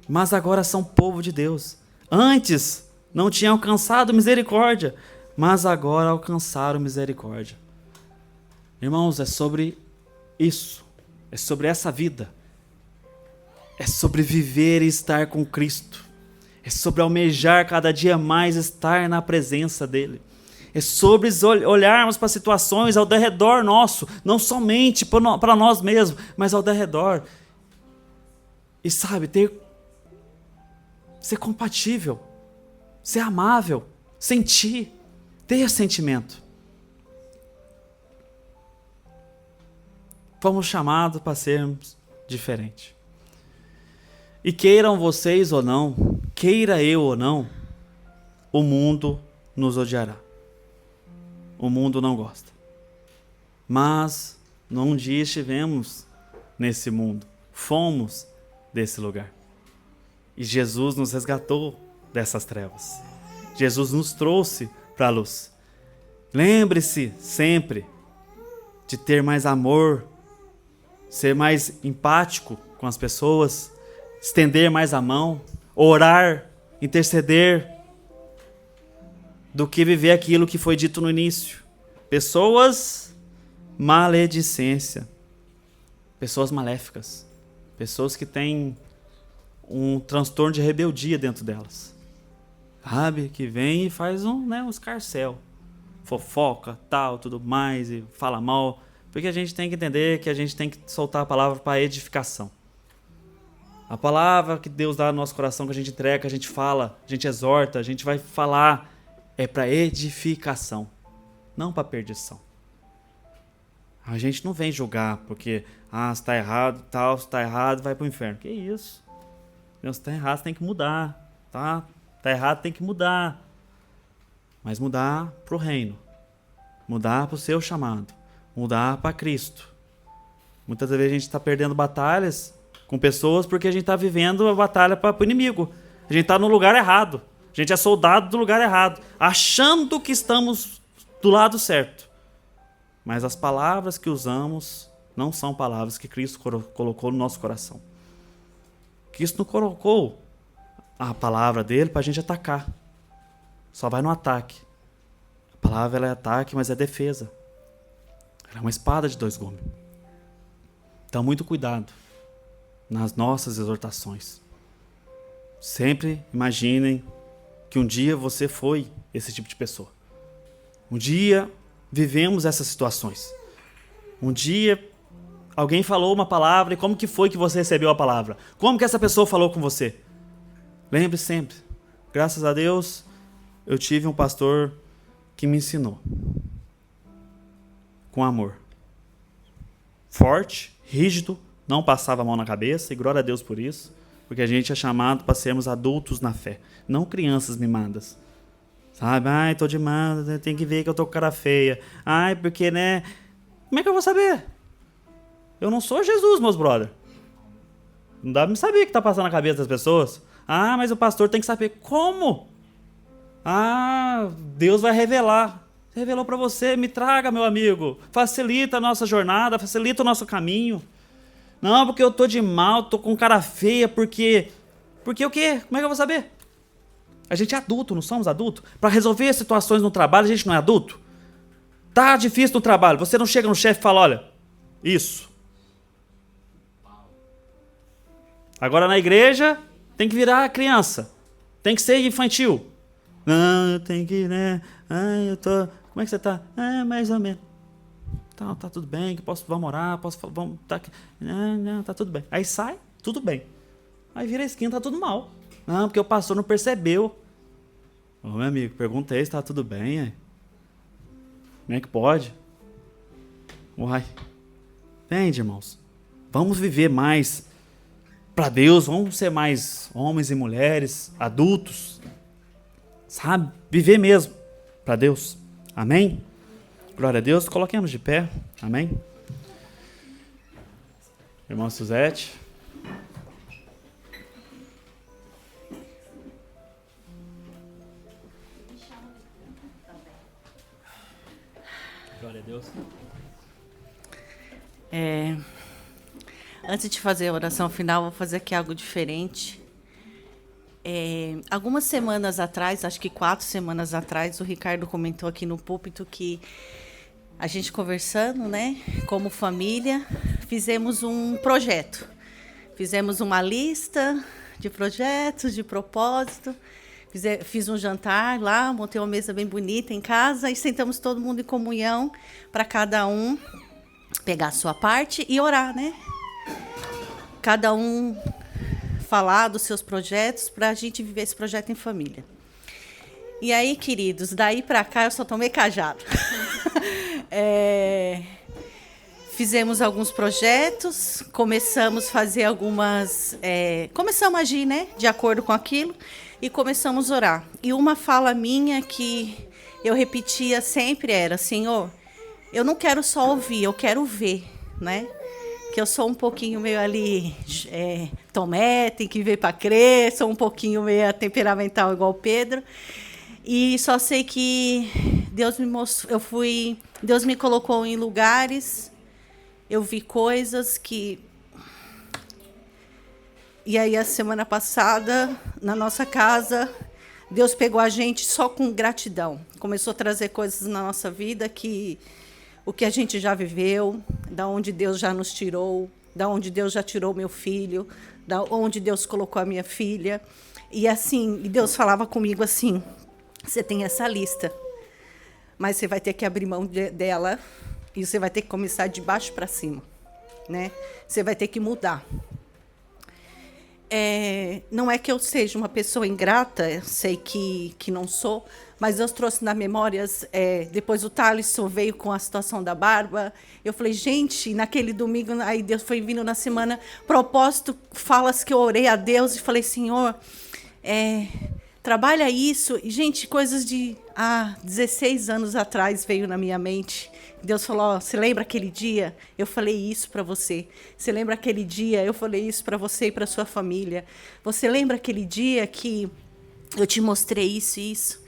mas agora são povo de Deus. Antes não tinham alcançado misericórdia, mas agora alcançaram misericórdia. Irmãos, é sobre isso, é sobre essa vida, é sobre viver e estar com Cristo, é sobre almejar cada dia mais estar na presença dEle. É sobre olharmos para situações ao derredor nosso, não somente para nós mesmos, mas ao derredor. E sabe, ser compatível, ser amável, sentir, ter sentimento. Fomos chamados para sermos diferentes. E queiram vocês ou não, queira eu ou não, o mundo nos odiará. O mundo não gosta. Mas num dia estivemos nesse mundo. Fomos desse lugar. E Jesus nos resgatou dessas trevas. Jesus nos trouxe para a luz. Lembre-se sempre de ter mais amor, ser mais empático com as pessoas, estender mais a mão, orar, interceder, do que viver aquilo que foi dito no início. Pessoas maledicência, pessoas maléficas, pessoas que têm um transtorno de rebeldia dentro delas. Sabe? Que vem e faz um escarcéu, fofoca, tal, tudo mais, e fala mal. Porque a gente tem que entender que a gente tem que soltar a palavra para edificação. A palavra que Deus dá no nosso coração, que a gente entrega, que a gente fala, a gente exorta, a gente vai falar, é para edificação, não para perdição. A gente não vem julgar porque, se está errado, tal, se está errado, vai para o inferno. Que isso? Se está errado, você tem que mudar, tá? Está errado, tem que mudar. Mas mudar para o reino, mudar para o seu chamado, mudar para Cristo. Muitas vezes a gente está perdendo batalhas com pessoas porque a gente está vivendo a batalha para o inimigo. A gente está no lugar errado. A gente é soldado do lugar errado, achando que estamos do lado certo. Mas as palavras que usamos não são palavras que Cristo colocou no nosso coração. Cristo não colocou a palavra dele para a gente atacar. Só vai no ataque. A palavra ela é ataque, mas é defesa. Ela é uma espada de 2 gumes. Então, muito cuidado nas nossas exortações. Sempre imaginem que um dia você foi esse tipo de pessoa. Um dia vivemos essas situações. Um dia alguém falou uma palavra e como que foi que você recebeu a palavra? Como que essa pessoa falou com você? Lembre sempre, graças a Deus, eu tive um pastor que me ensinou. Com amor. Forte, rígido, não passava a mão na cabeça, e glória a Deus por isso, porque a gente é chamado para sermos adultos na fé, não crianças mimadas. Sabe? Ai, tô de manda, tem que ver que eu tô com cara feia. Ai, porque, né? Como é que eu vou saber? Eu não sou Jesus, meus brother. Não dá pra me saber o que tá passando na cabeça das pessoas. Ah, mas o pastor tem que saber. Como? Ah, Deus vai revelar. Revelou para você, me traga, meu amigo. Facilita a nossa jornada, facilita o nosso caminho. Não, porque eu tô de mal, tô com cara feia, porque... Porque o quê? Como é que eu vou saber? A gente é adulto, não somos adultos? Para resolver situações no trabalho, a gente não é adulto? Tá difícil no trabalho, você não chega no chefe e fala, olha, isso. Agora na igreja, tem que virar criança. Tem que ser infantil. Não, eu tenho que, né? Ai, eu tô... Como é que você tá? Ah, mais ou menos. Tá tudo bem, que vamos orar, vamos... Não, tá tudo bem. Aí sai, tudo bem. Aí vira a esquina, tá tudo mal. Não, porque o pastor não percebeu. Ô, meu amigo, perguntei se tá tudo bem, aí. Como é que pode? Uai. Entende, irmãos? Vamos viver mais para Deus, vamos ser mais homens e mulheres, adultos. Sabe? Viver mesmo para Deus. Amém? Glória a Deus. Coloquemos de pé. Amém? Irmã Suzete. Glória a Deus. Antes de fazer a oração final, vou fazer aqui algo diferente. Algumas semanas atrás, acho que 4 semanas atrás, o Ricardo comentou aqui no púlpito que a gente conversando, né, como família, fizemos um projeto. Fizemos uma lista de projetos, de propósito. Fiz um jantar lá, montei uma mesa bem bonita em casa e sentamos todo mundo em comunhão para cada um pegar a sua parte e orar, né? Cada um falar dos seus projetos para a gente viver esse projeto em família. E aí, queridos, daí para cá eu só tomei cajado. Fizemos alguns projetos, começamos a fazer algumas... começamos a agir, né, de acordo com aquilo e começamos a orar. E uma fala minha que eu repetia sempre era, Senhor, eu não quero só ouvir, eu quero ver, né? Que eu sou um pouquinho meio ali, Tomé, tem que ver para crer, sou um pouquinho meio temperamental igual o Pedro. E só sei que Deus me mostrou, Deus me colocou em lugares, eu vi coisas que... E aí, a semana passada, na nossa casa, Deus pegou a gente só com gratidão. Começou a trazer coisas na nossa vida que... O que a gente já viveu, da onde Deus já nos tirou, da onde Deus já tirou meu filho, da onde Deus colocou a minha filha. E assim, Deus falava comigo assim, você tem essa lista, mas você vai ter que abrir mão dela e você vai ter que começar de baixo para cima, né? Você vai ter que mudar. Não é que eu seja uma pessoa ingrata, eu sei que não sou, mas Deus trouxe na memória, depois o Thaleson veio com a situação da barba, eu falei, gente, naquele domingo, aí Deus foi vindo na semana, propósito, falas que eu orei a Deus e falei, Senhor, trabalha isso, e gente, coisas de 16 anos atrás veio na minha mente. Deus falou, você lembra aquele dia? Eu falei isso para você. Você lembra aquele dia? Eu falei isso para você e para sua família. Você lembra aquele dia que eu te mostrei isso e isso?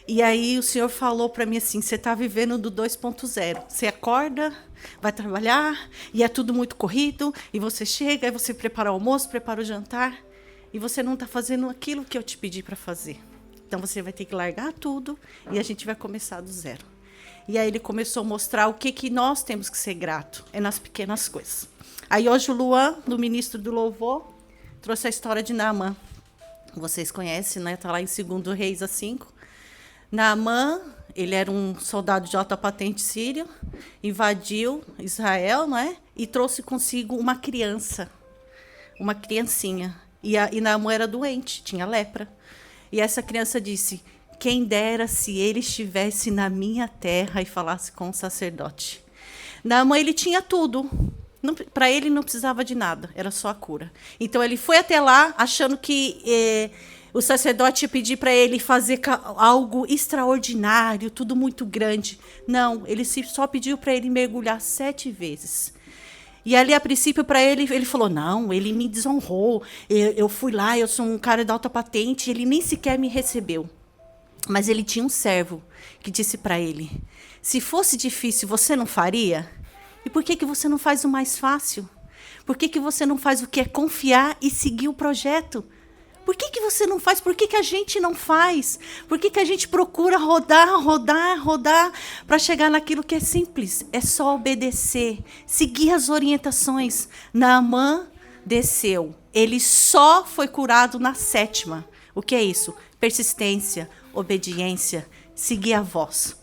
E aí o Senhor falou para mim assim, você está vivendo do 2.0. Você acorda, vai trabalhar, e é tudo muito corrido, e você chega, e você prepara o almoço, prepara o jantar. e você não está fazendo aquilo que eu te pedi para fazer. Então você vai ter que largar tudo e a gente vai começar do zero. E aí ele começou a mostrar o que nós temos que ser grato, é nas pequenas coisas. Aí hoje o Luan, do Ministro do Louvor, trouxe a história de Naamã. Vocês conhecem, né? Está lá em 2 Reis 5. Naamã, ele era um soldado de alta patente sírio, invadiu Israel, não é? E trouxe consigo uma criança, uma criancinha. E Naamã era doente, tinha lepra. E essa criança disse: quem dera se ele estivesse na minha terra e falasse com o sacerdote. Naamã, ele tinha tudo. Para ele não precisava de nada, era só a cura. Então ele foi até lá, achando que o sacerdote ia pedir para ele fazer algo extraordinário, tudo muito grande. Não, ele só pediu para ele mergulhar 7 vezes. E ali, a princípio, para ele falou: não, ele me desonrou, eu fui lá, eu sou um cara de alta patente, ele nem sequer me recebeu. Mas ele tinha um servo que disse para ele: se fosse difícil, você não faria? E por que você não faz o mais fácil? Por que você não faz o que é confiar e seguir o projeto? Por que você não faz? Por que a gente não faz? Por que a gente procura rodar para chegar naquilo que é simples? É só obedecer, seguir as orientações. Naamã desceu. Ele só foi curado na 7ª. O que é isso? Persistência, obediência, seguir a voz.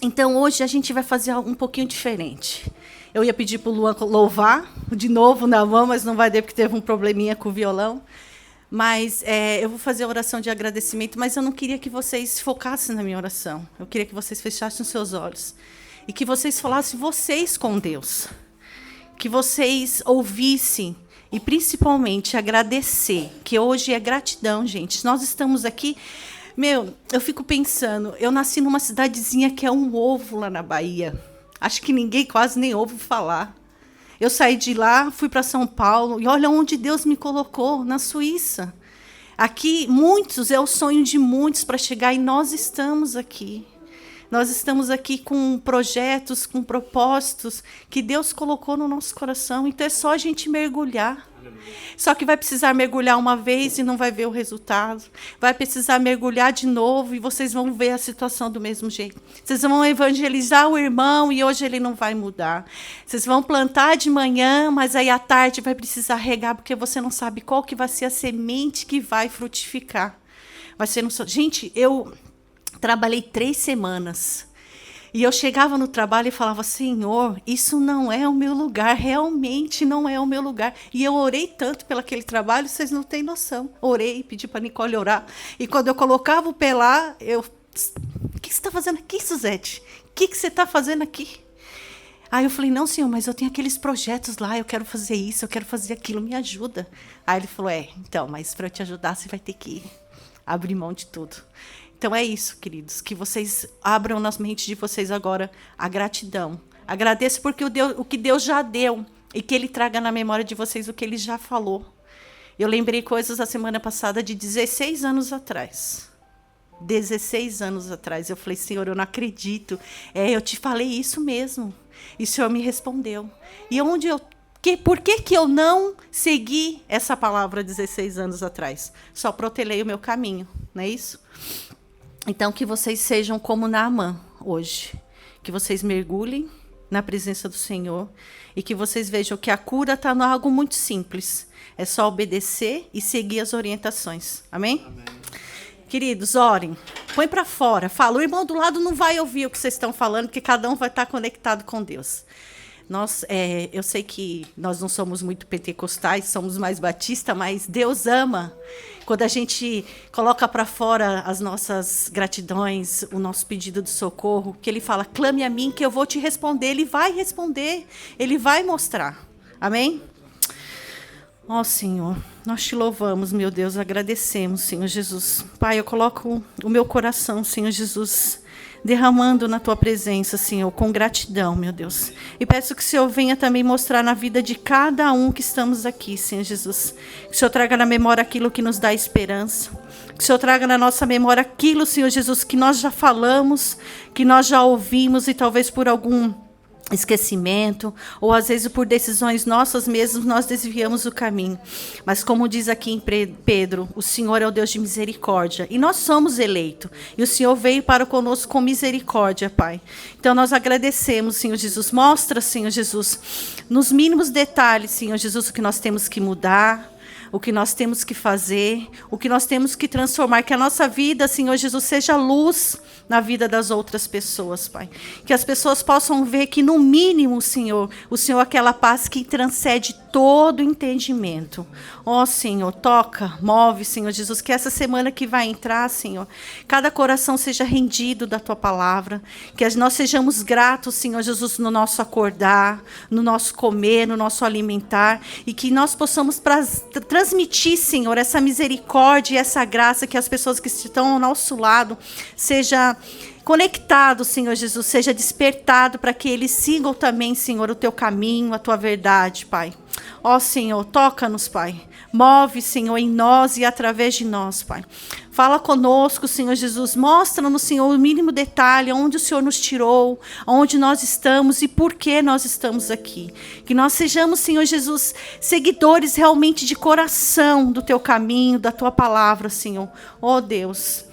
Então, hoje a gente vai fazer um pouquinho diferente. Eu ia pedir para o Luan louvar de novo Naamã, mas não vai dar porque teve um probleminha com o violão. Mas eu vou fazer a oração de agradecimento, mas eu não queria que vocês focassem na minha oração. Eu queria que vocês fechassem os seus olhos e que vocês falassem vocês com Deus. Que vocês ouvissem e, principalmente, agradecer, que hoje é gratidão, gente. Nós estamos aqui... eu fico pensando, eu nasci numa cidadezinha que é um ovo lá na Bahia. Acho que ninguém quase nem ouve falar. Eu saí de lá, fui para São Paulo, e olha onde Deus me colocou, na Suíça. Aqui, é o sonho de muitos para chegar, e nós estamos aqui. Nós estamos aqui com projetos, com propósitos que Deus colocou no nosso coração. Então, é só a gente mergulhar. Só que vai precisar mergulhar uma vez e não vai ver o resultado. Vai precisar mergulhar de novo e vocês vão ver a situação do mesmo jeito. Vocês vão evangelizar o irmão e hoje ele não vai mudar. Vocês vão plantar de manhã, mas aí à tarde vai precisar regar, porque você não sabe qual que vai ser a semente que vai frutificar. Vai ser Gente, eu trabalhei 3 semanas. E eu chegava no trabalho e falava: Senhor, isso não é o meu lugar, realmente não é o meu lugar. E eu orei tanto pelo aquele trabalho, vocês não têm noção. Orei, pedi para a Nicole orar. E quando eu colocava o pé lá, o que você está fazendo aqui, Suzete? O que você está fazendo aqui? Aí eu falei: não, Senhor, mas eu tenho aqueles projetos lá, eu quero fazer isso, eu quero fazer aquilo, me ajuda. Aí ele falou: então, mas para eu te ajudar, você vai ter que abrir mão de tudo. Então é isso, queridos, que vocês abram nas mentes de vocês agora a gratidão. Agradeço porque o que Deus já deu e que Ele traga na memória de vocês o que Ele já falou. Eu lembrei coisas da semana passada de 16 anos atrás. 16 anos atrás. Eu falei: Senhor, eu não acredito. Eu te falei isso mesmo. E o Senhor me respondeu. E por que eu não segui essa palavra 16 anos atrás? Só protelei o meu caminho, não é isso? Então, que vocês sejam como Naamã hoje. Que vocês mergulhem na presença do Senhor e que vocês vejam que a cura está em algo muito simples. É só obedecer e seguir as orientações. Amém? Amém. Queridos, orem. Põe para fora. Fala. O irmão do lado não vai ouvir o que vocês estão falando, porque cada um vai estar conectado com Deus. Eu sei que nós não somos muito pentecostais, somos mais batistas, mas Deus ama quando a gente coloca para fora as nossas gratidões, o nosso pedido de socorro, que Ele fala: clame a mim que eu vou te responder. Ele vai responder, Ele vai mostrar. Amém? Ó Senhor, nós te louvamos, meu Deus, agradecemos, Senhor Jesus. Pai, eu coloco o meu coração, Senhor Jesus, derramando na tua presença, Senhor, com gratidão, meu Deus. E peço que o Senhor venha também mostrar na vida de cada um que estamos aqui, Senhor Jesus. Que o Senhor traga na memória aquilo que nos dá esperança. Que o Senhor traga na nossa memória aquilo, Senhor Jesus, que nós já falamos, que nós já ouvimos e talvez por algum esquecimento, ou às vezes por decisões nossas mesmos, nós desviamos o caminho. Mas como diz aqui em Pedro, o Senhor é o Deus de misericórdia, e nós somos eleitos, e o Senhor veio para conosco com misericórdia, Pai. Então nós agradecemos, Senhor Jesus. Mostra, Senhor Jesus, nos mínimos detalhes, Senhor Jesus, o que nós temos que mudar, o que nós temos que fazer, o que nós temos que transformar, que a nossa vida, Senhor Jesus, seja luz na vida das outras pessoas, Pai. Que as pessoas possam ver que, no mínimo, Senhor, o Senhor é aquela paz que transcende todo entendimento. Ó, Senhor, toca, move, Senhor Jesus, que essa semana que vai entrar, Senhor, cada coração seja rendido da Tua palavra, que nós sejamos gratos, Senhor Jesus, no nosso acordar, no nosso comer, no nosso alimentar, e que nós possamos transmitir, Senhor, essa misericórdia e essa graça, que as pessoas que estão ao nosso lado seja conectado, Senhor Jesus, seja despertado para que eles sigam também, Senhor, o Teu caminho, a Tua verdade, Pai. Ó, Senhor, toca-nos, Pai. Move, Senhor, em nós e através de nós, Pai. Fala conosco, Senhor Jesus. Mostra-nos, Senhor, o mínimo detalhe, onde o Senhor nos tirou, onde nós estamos e por que nós estamos aqui. Que nós sejamos, Senhor Jesus, seguidores realmente de coração do Teu caminho, da Tua palavra, Senhor. Ó, Deus,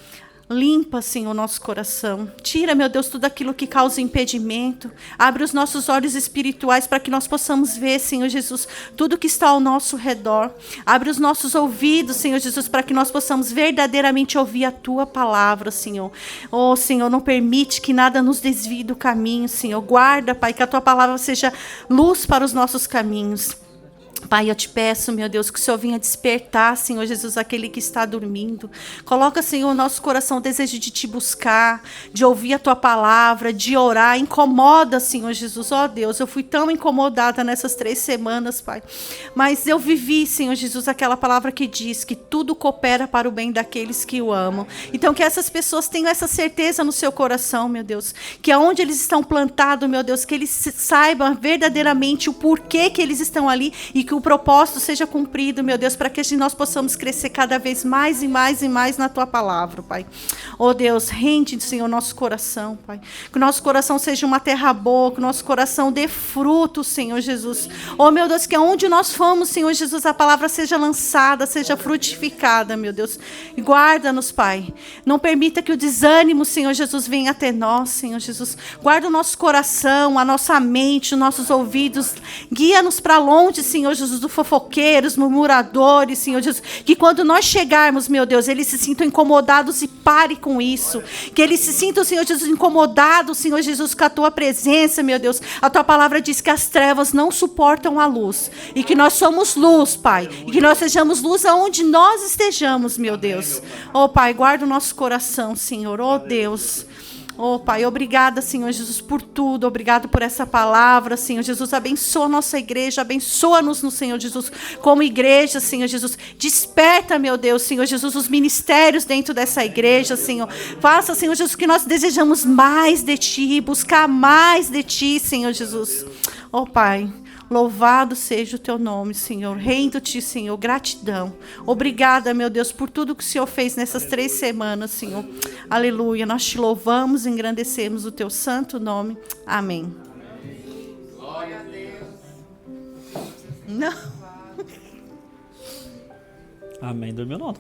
limpa, Senhor, o nosso coração. Tira, meu Deus, tudo aquilo que causa impedimento. Abre os nossos olhos espirituais para que nós possamos ver, Senhor Jesus, tudo que está ao nosso redor. Abre os nossos ouvidos, Senhor Jesus, para que nós possamos verdadeiramente ouvir a Tua palavra, Senhor. Oh, Senhor, não permite que nada nos desvie do caminho, Senhor. Guarda, Pai, que a Tua palavra seja luz para os nossos caminhos. Pai, eu te peço, meu Deus, que o Senhor venha despertar, Senhor Jesus, aquele que está dormindo. Coloca, Senhor, no nosso coração o desejo de Te buscar, de ouvir a Tua palavra, de orar. Incomoda, Senhor Jesus. Ó, Deus, eu fui tão incomodada nessas 3 semanas, Pai. Mas eu vivi, Senhor Jesus, aquela palavra que diz que tudo coopera para o bem daqueles que o amam. Então, que essas pessoas tenham essa certeza no seu coração, meu Deus. Que aonde eles estão plantados, meu Deus, que eles saibam verdadeiramente o porquê que eles estão ali e que o propósito seja cumprido, meu Deus, para que nós possamos crescer cada vez mais e mais e mais na Tua palavra, Pai. Oh, Deus, rende, Senhor, nosso coração, Pai. Que o nosso coração seja uma terra boa, que o nosso coração dê fruto, Senhor Jesus. Oh, meu Deus, que aonde nós formos, Senhor Jesus, a palavra seja lançada, seja frutificada, meu Deus. Guarda-nos, Pai. Não permita que o desânimo, Senhor Jesus, venha até nós, Senhor Jesus. Guarda o nosso coração, a nossa mente, os nossos ouvidos. Guia-nos para longe, Senhor Jesus, dos fofoqueiros, murmuradores, Senhor Jesus, que quando nós chegarmos, meu Deus, eles se sintam incomodados e pare com isso, que eles se sintam, Senhor Jesus, incomodados, Senhor Jesus, com a Tua presença, meu Deus. A Tua palavra diz que as trevas não suportam a luz, e que nós somos luz, Pai, e que nós sejamos luz aonde nós estejamos, meu Deus. Oh, Pai, guarda o nosso coração, Senhor, oh Deus. Oh, Pai, obrigada, Senhor Jesus, por tudo. Obrigado por essa palavra, Senhor Jesus. Abençoa a nossa igreja, abençoa-nos no Senhor Jesus, como igreja, Senhor Jesus. Desperta, meu Deus, Senhor Jesus, os ministérios dentro dessa igreja, Senhor. Faça, Senhor Jesus, que nós desejamos mais de Ti, buscar mais de Ti, Senhor Jesus. Oh, Pai, louvado seja o Teu nome, Senhor. Rendo-te, Senhor. Gratidão. Obrigada, meu Deus, por tudo que o Senhor fez nessas 3 semanas, Senhor. Aleluia. Nós Te louvamos e engrandecemos o Teu santo nome. Amém. Glória a Deus. Não. Amém. Dormiu não.